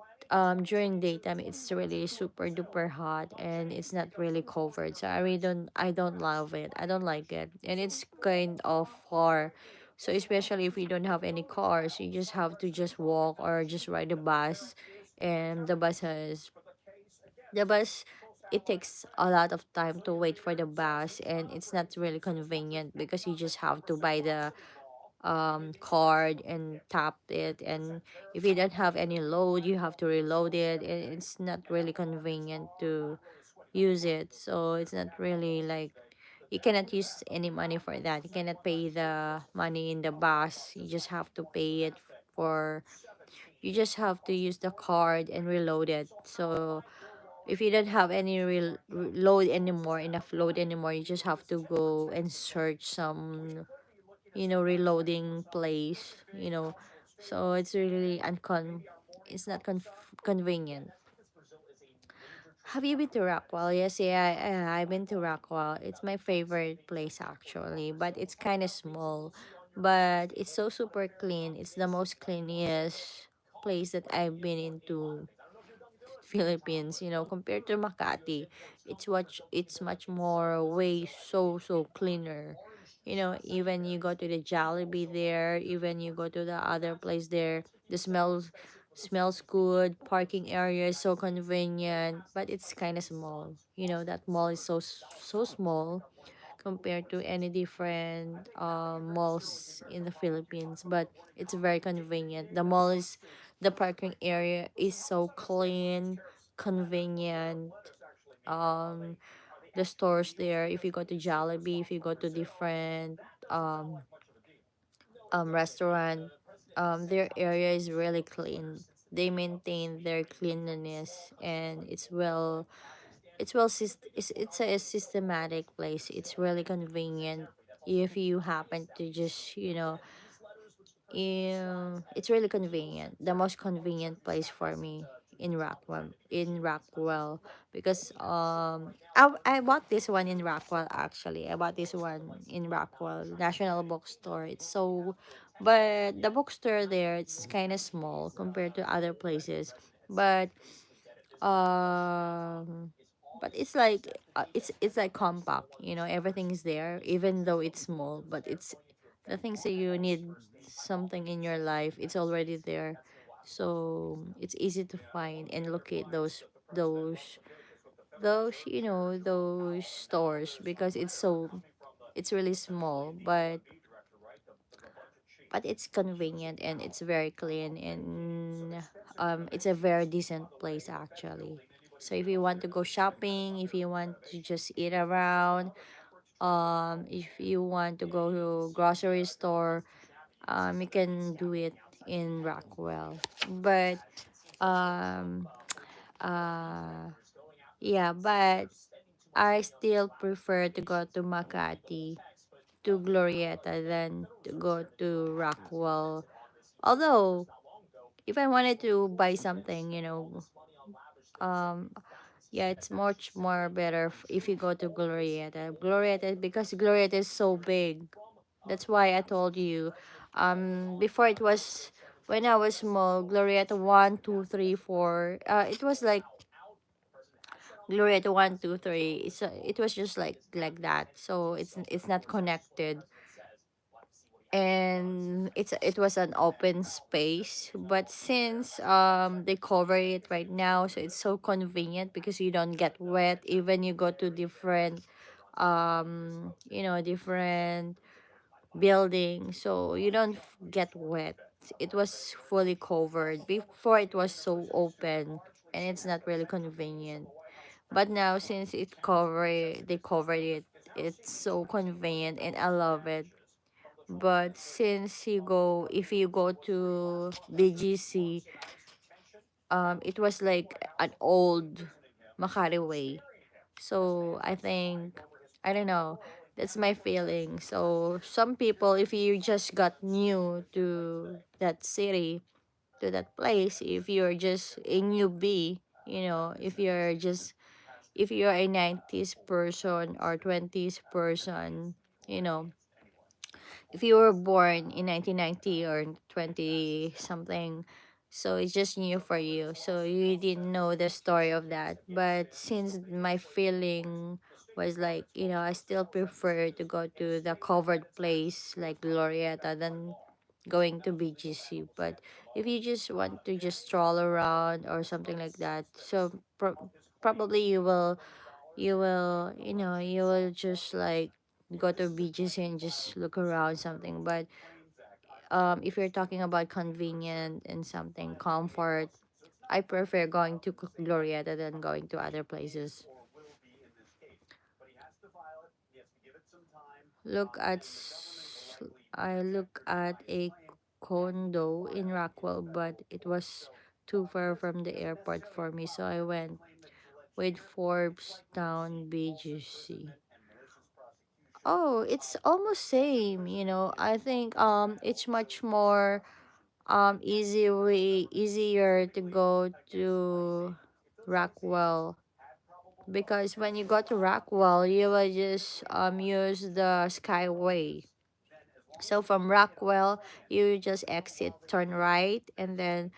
during daytime, it's really super duper hot, and it's not really covered. So I don't love it. I don't like it. And it's kind of far. So especially if you don't have any cars, you just have to just walk or just ride a bus. And the bus, it takes a lot of time to wait for the bus, and it's not really convenient because you just have to buy the card and tap it. And if you don't have any load, you have to reload it, and it's not really convenient to use it. So it's not really like, you cannot use any money for that. You cannot pay the money in the bus. You just have to pay it for you just have to use the card and reload it. So if you don't have any load anymore, enough load anymore, you just have to go and search some, reloading place, so it's really it's not convenient. Have you been to Rockwell? Yes, yeah, I've been to Rockwell. It's my favorite place actually, but it's kind of small, but it's so super clean. It's the most cleanest place that I've been into Philippines, compared to Makati. It's much more way so cleaner. Even you go to the Jollibee there, even you go to the other place there, the smells good, parking area is so convenient, but it's kind of small. That mall is so small compared to any different malls in the Philippines, but it's very convenient. The parking area is so clean, convenient. Um, the stores there, if you go to Jollibee, if you go to different um, restaurant, their area is really clean. They maintain their cleanliness, and it's a systematic place. It's really convenient if you happen to just, it's really convenient. The most convenient place for me in Rockwell, because I bought this one in Rockwell. Actually, I bought this one in Rockwell National Bookstore. But the bookstore there, it's kind of small compared to other places. But um but it's like compact. Everything is there, even though it's small. But it's the things that you need, something in your life, it's already there. So it's easy to find and locate those those stores, because it's really small. But it's convenient, and it's very clean, and it's a very decent place actually. So if you want to go shopping, if you want to just eat around, if you want to go to grocery store, you can do it in Rockwell. But um uh yeah, but I still prefer to go to Makati, to Glorieta, than to go to Rockwell. Although if I wanted to buy something, um yeah, it's much more better if you go to Glorieta. Glorieta, because Glorieta is so big. That's why I told you. Before, it was when I was small, Glorieta 1, 2, 3, 4. It was like Glorieta 1, 2, 3. It was just like that. So it's not connected, and it was an open space. But since they cover it right now, so it's so convenient because you don't get wet. Even you go to different different buildings, so you don't get wet. It was fully covered. Before, it was so open, and it's not really convenient. But now, since they covered it, it's so convenient, and I love it. But since if you go to BGC, it was like an old Makati way. So I think, I don't know, that's my feeling. So some people, if you just got new to that city, to that place, if you're just a newbie, if you're a 90s person or 20s person, you know, if you were born in 1990 or 20 something, so it's just new for you, so you didn't know the story of that. But since my feeling was like, I still prefer to go to the covered place like Glorieta than going to BGC. But if you just want to just stroll around or something like that, so probably you will just like go to beaches and just look around something. But if you're talking about convenient and something comfort, I prefer going to Glorieta than going to other places. look at s- I look at a condo in Rockwell, but it was too far from the airport for me, so I went with Forbes down BGC. Oh, it's almost same, I think it's much more easier to go to Rockwell, because when you go to Rockwell, you will just use the Skyway. So from Rockwell, you just exit, turn right, and then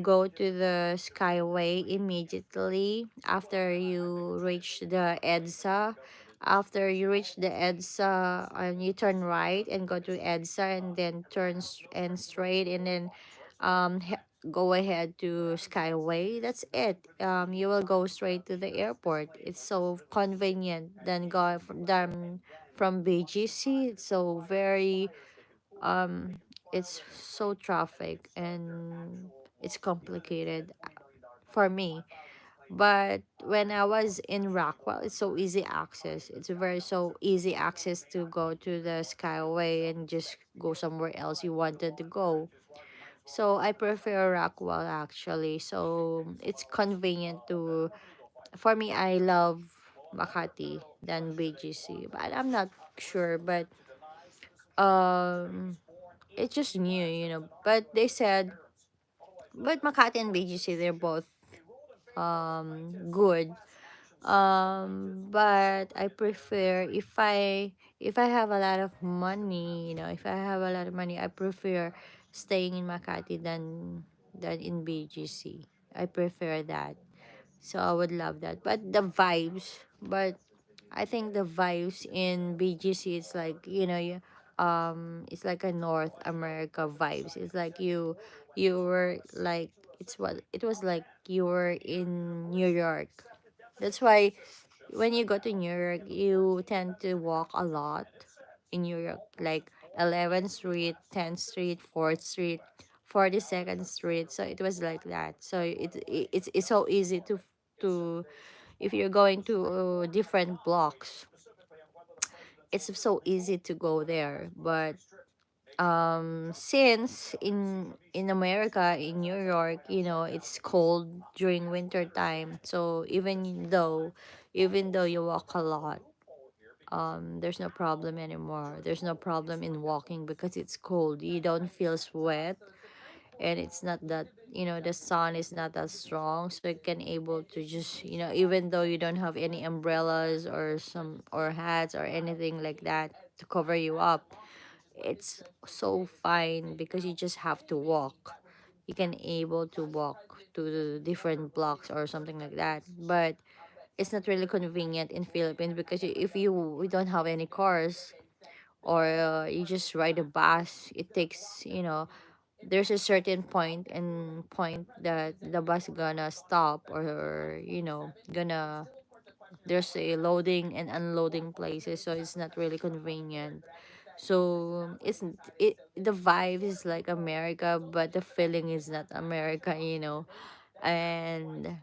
go to the Skyway immediately after you reach the EDSA. After you reach the EDSA, you turn right and go to EDSA, and then and straight, and then go ahead to Skyway. That's it. You will go straight to the airport. It's so convenient than from BGC. It's so very it's so traffic, and it's complicated for me. But when I was in Rockwell, it's so easy access. It's very so easy access to go to the Skyway and just go somewhere else you wanted to go. So I prefer Rockwell actually. So it's convenient to for me. I love Makati than BGC, but I'm not sure. But um, it's just new, But they said, but Makati and BGC, they're both good. But I prefer, if I have a lot of money, if I have a lot of money, I prefer staying in Makati than in BGC. I prefer that. So I would love that. But I think the vibes in BGC, it's like, it's like a North America vibes. It's like you were like, it was like you were in New York. That's why when you go to New York, you tend to walk a lot in New York, like 11th Street, 10th Street, 4th Street, 42nd Street. So it was like that. So it's so easy to if you're going to different blocks, it's so easy to go there. But since in America, in New York, it's cold during winter time. So even though you walk a lot, there's no problem anymore. There's no problem in walking because it's cold. You don't feel sweat, and it's not that, the sun is not that strong, so you can able to just, even though you don't have any umbrellas or some or hats or anything like that to cover you up, it's so fine because you just have to walk. You can able to walk to the different blocks or something like that. But it's not really convenient in Philippines because if you we don't have any cars, or you just ride a bus, it takes, there's a certain point that the bus gonna stop, or gonna there's a loading and unloading places, so it's not really convenient. So the vibe is like America, but the feeling is not America. And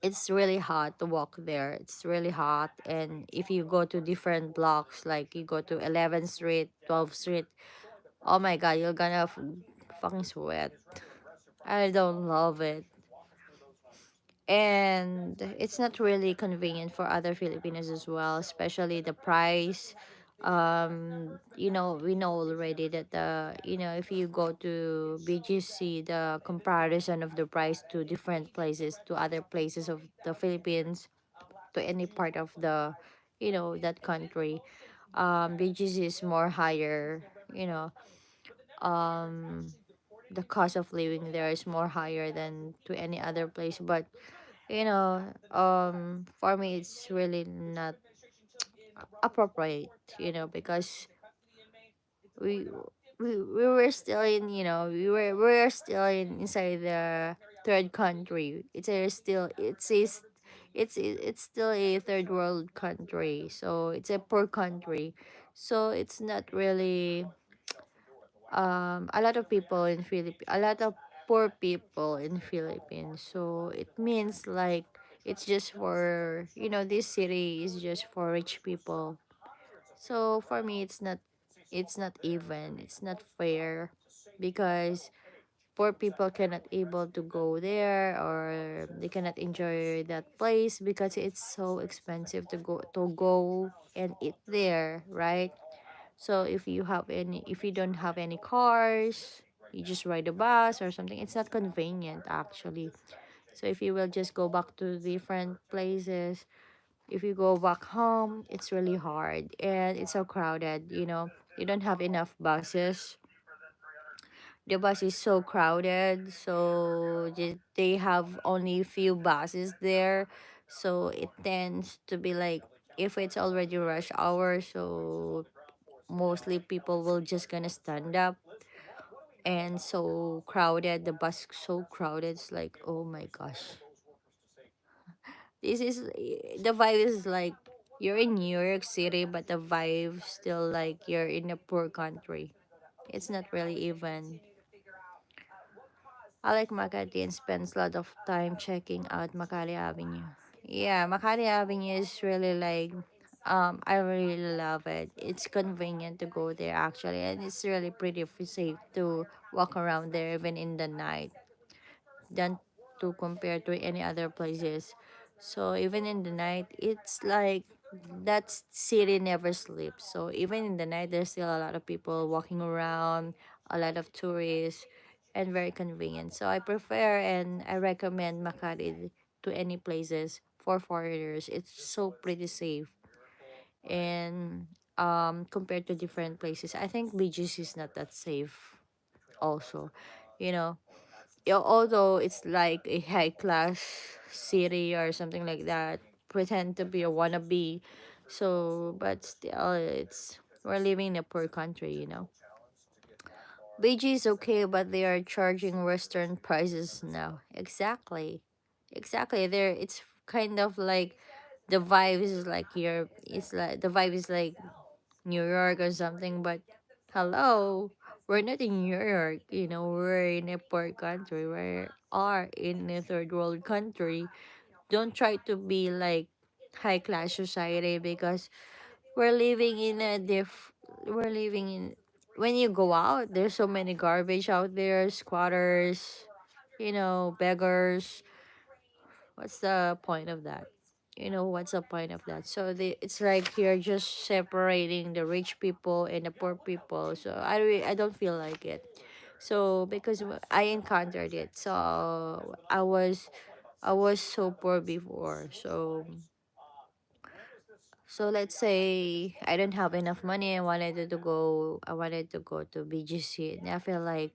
it's really hard to walk there. It's really hot, and if you go to different blocks, like you go to 11th Street, 12th Street, oh my God, you're gonna fucking sweat. I don't love it. And it's not really convenient for other Filipinos as well, especially the price. We know already that if you go to BGC, the comparison of the price to different places, to other places of the Philippines, to any part of that country, BGC is more higher. you know um the cost of living there is more higher than to any other place. But for me, it's really not appropriate, because we we were still in, we were still inside the third country. It's still a third world country, so it's a poor country. So it's not really, a lot of poor people in Philippines. So it means like it's just for, this city is just for rich people. So for me, it's not even, it's not fair, because poor people cannot able to go there, or they cannot enjoy that place because it's so expensive to go and eat there, right? So if you don't have any cars, you just ride a bus or something. It's not convenient actually. So if you will just go back to different places, if you go back home, it's really hard and it's so crowded. You don't have enough buses. The bus is so crowded, so they have only few buses there. So it tends to be like, if it's already rush hour, so mostly people will just gonna stand up, and so crowded, the bus so crowded, it's like, oh my gosh. This is the vibe is like you're in New York City, but the vibe still like you're in a poor country. It's not really even. I like Makati and spends a lot of time checking out Makati Avenue. Yeah, Makati Avenue is really like, I really love it. It's convenient to go there actually, and it's really pretty safe to walk around there even in the night, than to compare to any other places. So even in the night, it's like that city never sleeps. So even in the night, there's still a lot of people walking around, a lot of tourists, and very convenient. So I prefer and I recommend Makati to any places for foreigners. It's so pretty safe, and compared to different places, I think BGC is not that safe. Also, you know, although it's like a high class city or something like that, pretend to be a wannabe. So, but still, we're living in a poor country. Beijing is okay, but they are charging Western prices now. Exactly. There, it's kind of like the vibe is like here. It's like the vibe is like New York or something, but hello, we're not in New York, we're in a poor country. We are in a third world country. Don't try to be like high class society, because we're living in a we're living when you go out, there's so many garbage out there, squatters, beggars. What's the point of that? What's the point of that? So it's like you're just separating the rich people and the poor people. So I don't feel like it. So because I encountered it, so I was so poor before. So let's say I don't have enough money. I wanted to go to BGC, and I feel like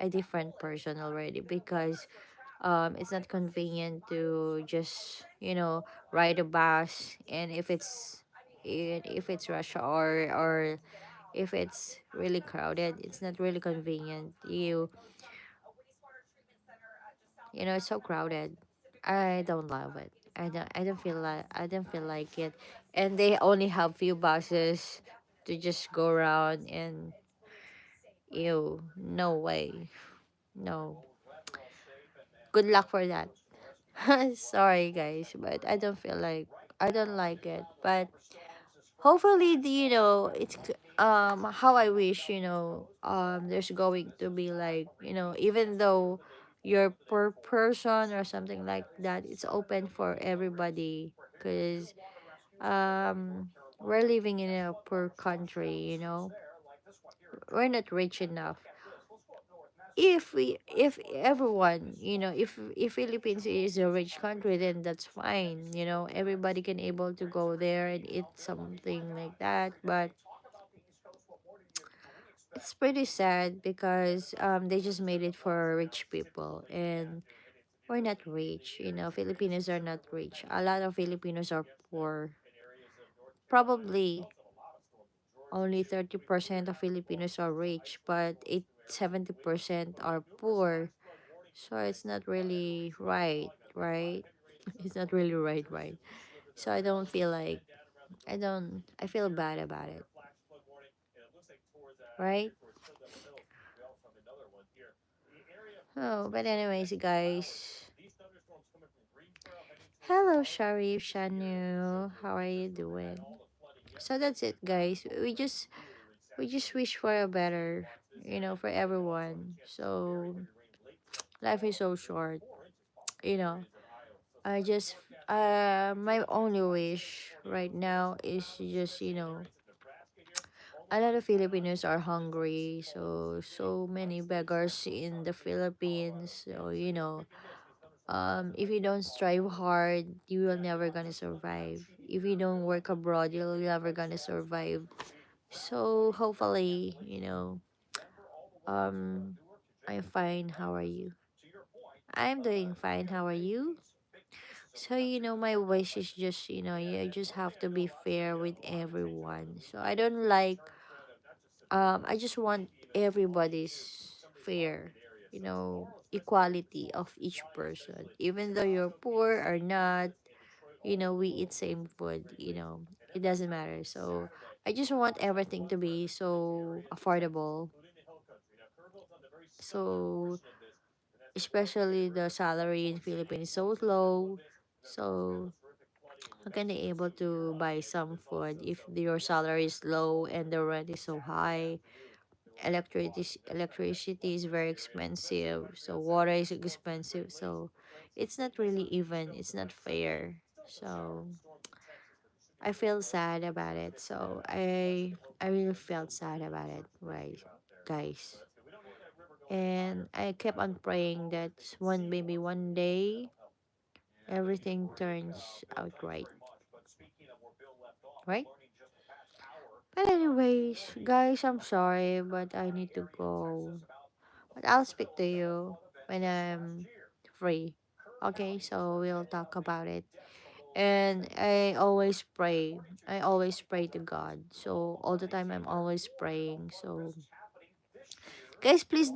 a different person already because it's not convenient to just ride a bus, and if it's rush or if it's really crowded, it's not really convenient. It's so crowded. I don't love it. I don't feel like it. And they only have few buses to just go around, and no way. No. Good luck for that. Sorry guys, but I don't like it. But hopefully how I wish there's going to be like even though you're per person or something like that, it's open for everybody because we're living in a poor country. We're not rich enough. If everyone, if Philippines is a rich country, then that's fine. Everybody can able to go there and eat something like that. But it's pretty sad because they just made it for rich people, and we're not rich. Filipinos are not rich. A lot of Filipinos are poor. Probably only 30% of Filipinos are rich, but 70% are poor. So it's not really right, right? It's not really right. So I feel bad about it, right? Oh, but anyways, guys. Hello, Sharif, Shanu. How are you doing? So that's it, guys. We just wish for a better, for everyone. So life is so short, you know. I just my only wish right now is just a lot of Filipinos are hungry, so many beggars in the Philippines. So if you don't strive hard, you will never gonna survive. If you don't work abroad, you'll never gonna survive. So hopefully, um, I'm fine. How are you? I'm doing fine. How are you? So my wish is just you just have to be fair with everyone. So I just want everybody's fair, equality of each person. Even though you're poor or not, we eat same food, it doesn't matter. So I just want everything to be so affordable. So especially the salary in Philippines is so low. So how can they able to buy some food if your salary is low and the rent is so high? Electricity is very expensive, so water is expensive. So it's not really even. It's not fair. So I feel sad about it. So I really felt sad about it, right, guys? And I kept on praying that maybe one day everything turns out right, right? But anyways, guys, I'm sorry, but I need to go. But I'll speak to you when I'm free. Okay, so we'll talk about it. And I always pray. I always pray to God. So all the time I'm always praying. So guys, please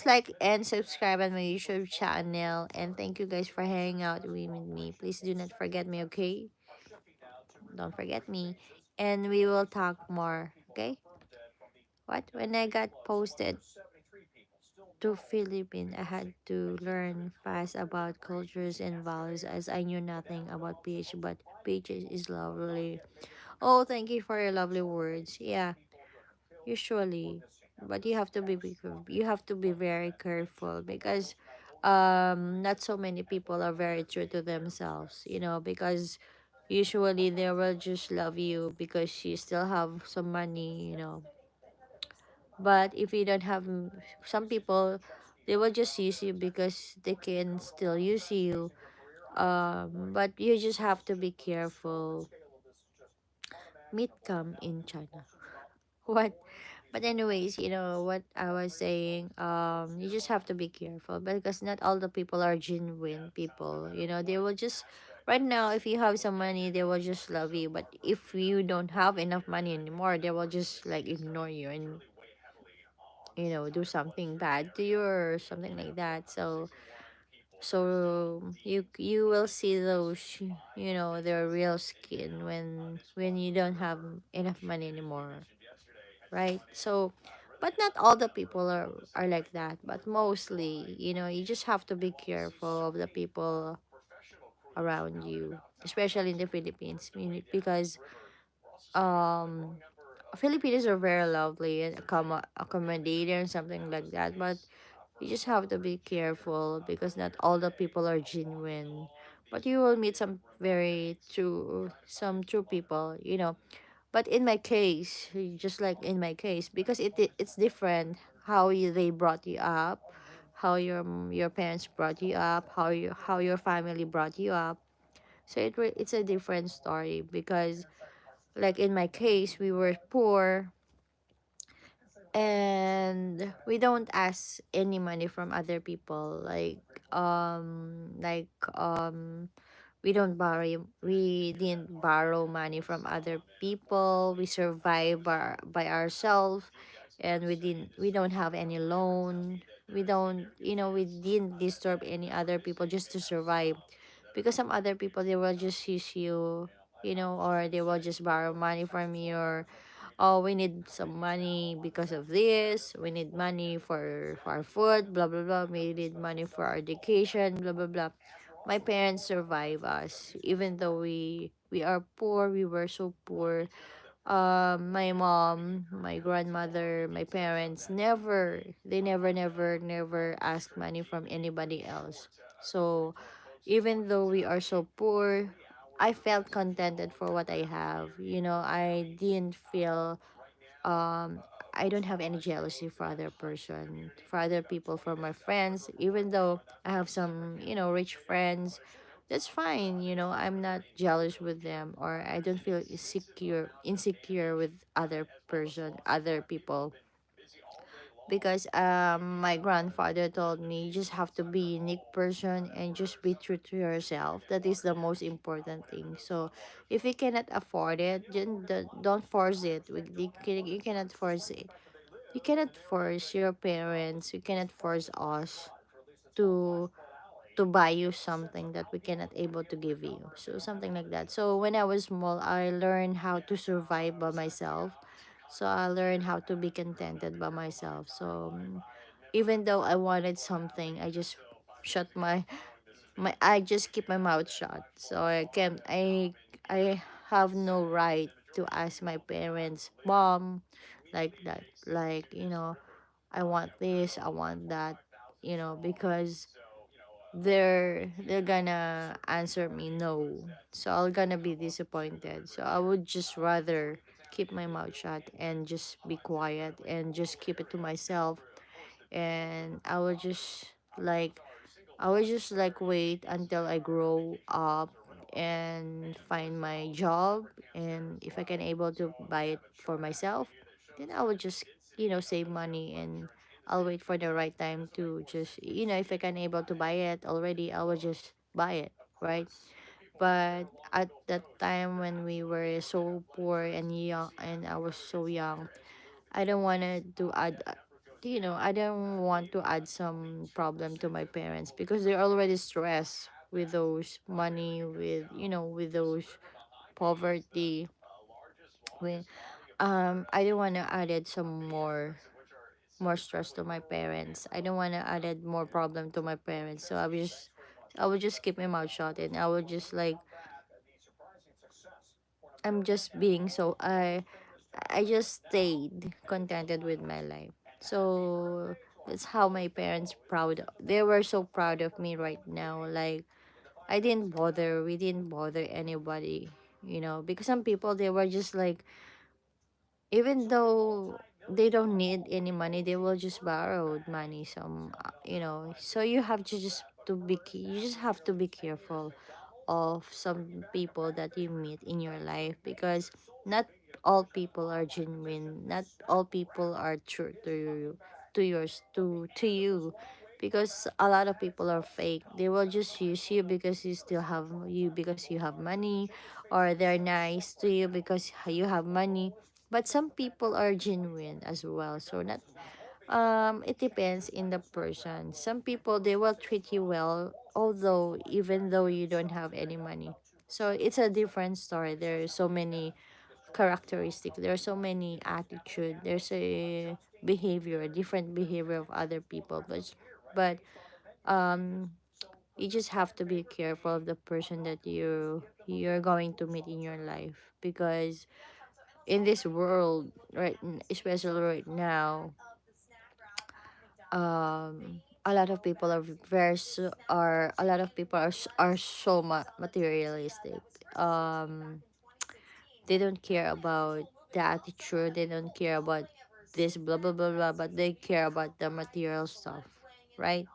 like and subscribe on my YouTube channel. And thank you guys for hanging out with me. Please do not forget me, okay? Don't forget me. And we will talk more. Okay? What? When I got posted to Philippines, I had to learn fast about cultures and values as I knew nothing about PH, but PH is lovely. Oh, thank you for your lovely words. Yeah, usually. but you have to be very careful because not so many people are very true to themselves, because usually they will just love you because you still have some money. But if you don't have some people, they will just use you because they can still use you. But you just have to be careful. Meat come in China. What? But anyways, what I was saying, you just have to be careful because not all the people are genuine people. They will just right now if you have some money, they will just love you. But if you don't have enough money anymore, they will just like ignore you and do something bad to you or something like that. So you will see those, their real skin when you don't have enough money anymore, right? So, but not all the people are like that, but mostly, you just have to be careful of the people around you, especially in the Philippines, because um Filipinos are very lovely and accommodating and something like that, but you just have to be careful because not all the people are genuine. But you will meet some true people. But in my case, just like in my case, because it's different how they brought you up, how your parents brought you up, how your family brought you up. So it's a different story because like in my case, we were poor and we don't ask any money from other people, we didn't borrow money from other people. We survive by ourselves, and we don't have any loan. We didn't disturb any other people just to survive, because some other people, they will just use you, or they will just borrow money from you, or oh, we need some money because of this, we need money for our food, blah blah blah, we need money for our education, blah blah blah. My parents survive us even though we are poor. We were so poor. My mom, my grandmother, my parents never ask money from anybody else. So even though we are so poor, I felt contented for what I have. I didn't feel um I don't have any jealousy for for other people, for my friends. Even though I have some, rich friends, that's fine. I'm not jealous with them, or I don't feel insecure with other people, because my grandfather told me you just have to be a unique person and just be true to yourself. That is the most important thing. So if you cannot afford it, then don't force it. You cannot force it. You cannot force your parents, you cannot force us to buy you something that we cannot able to give you. So something like that. So when I was small, I learned how to survive by myself. So I learned how to be contented by myself. So even though I wanted something, I just shut I just keep my mouth shut. So I have no right to ask my parents, mom, like that, like, I want this, I want that, because they're gonna answer me no. So I'm gonna be disappointed. So I would just rather keep my mouth shut and just be quiet and just keep it to myself. And like I would just like wait until I grow up and find my job, and if I can able to buy it for myself, then I would just, save money, and I'll wait for the right time to just, if I can able to buy it already, I will just buy it, right? But at that time when we were so poor and young and I was so young, I don't want to add, I don't want to add some problem to my parents because they're already stressed with those money, with those poverty. With I don't want to add some more stress to my parents. I don't want to add more problem to my parents. So I would just keep my mouth shut, and I would just like I'm just being so I just stayed contented with my life. So that's how my parents proud. They were so proud of me right now. Like I didn't bother. We didn't bother anybody. Because some people they were just like, even though they don't need any money, they will just borrow money. So you have to just you just have to be careful of some people that you meet in your life, because not all people are genuine, not all people are true to you, because a lot of people are fake. They will just use you because you have money, or they're nice to you because you have money. But some people are genuine as well. So not it depends in the person. Some people they will treat you well, although even though you don't have any money. So it's a different story. There are so many characteristics. There are so many attitude. There's a different behavior of other people. But um, you just have to be careful of the person that you're going to meet in your life, because in this world, especially right now, a lot of people are a lot of people are so materialistic. They don't care about the attitude. They don't care about this blah blah blah blah, but they care about the material stuff, right?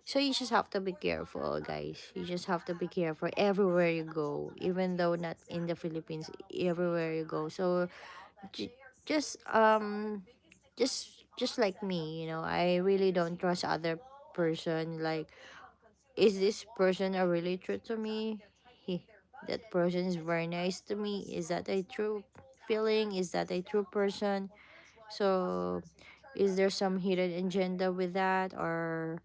So you just have to be careful, guys. You just have to be careful everywhere you go, even though not in the Philippines, everywhere you go. So j- just just like me, I really don't trust other person. Like, is this person a really true to me? he, that person is very nice to me. Is that a true feeling? Is that a true person? So is there some hidden agenda with that, or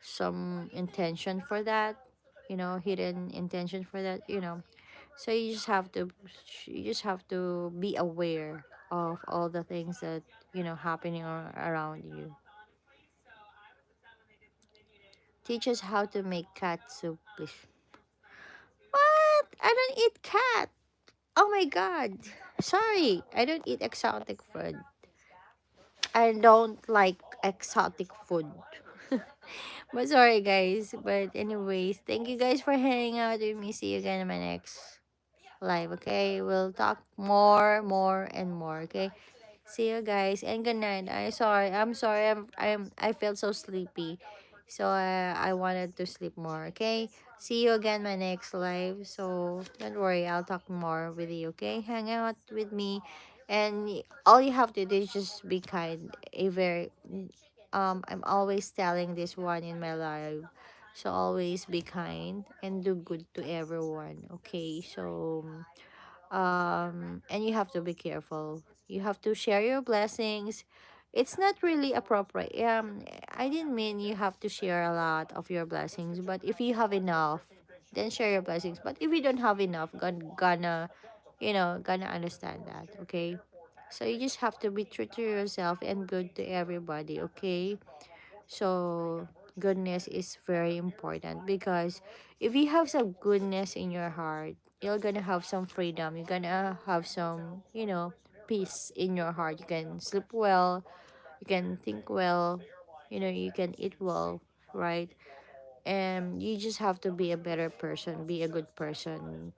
some intention for that? Hidden intention for that. So you just have to be aware of all the things that happening around you. Teach us how to make cat soup, please. What? I don't eat cat. Oh my god. Sorry, I don't eat exotic food. I don't like exotic food. But sorry, guys. But anyways, thank you guys for hanging out with me. See you again in my next live. Okay, we'll talk more, and more. Okay. See you guys, and good night. I'm sorry. I felt so sleepy, so I wanted to sleep more. Okay. See you again my next live. So don't worry, I'll talk more with you. Okay, hang out with me, and all you have to do is just be kind. I'm always telling this one in my live. So always be kind and do good to everyone. Okay. So and you have to be careful. You have to share your blessings. It's not really appropriate. I didn't mean you have to share a lot of your blessings, but if you have enough, then share your blessings. But if you don't have enough, gonna understand that. Okay. So you just have to be true to yourself and good to everybody. Okay. So goodness is very important, because if you have some goodness in your heart, you're gonna have some freedom. You're gonna have some, peace in your heart. You can sleep well, you can think well, you can eat well, right? And you just have to be a better person, be a good person,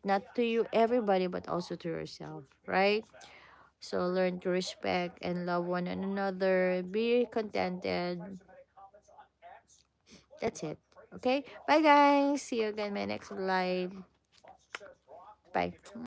not to you everybody, but also to yourself, right? So learn to respect and love one another, be contented. That's it. Okay. Bye, guys. See you again my next live. Bye.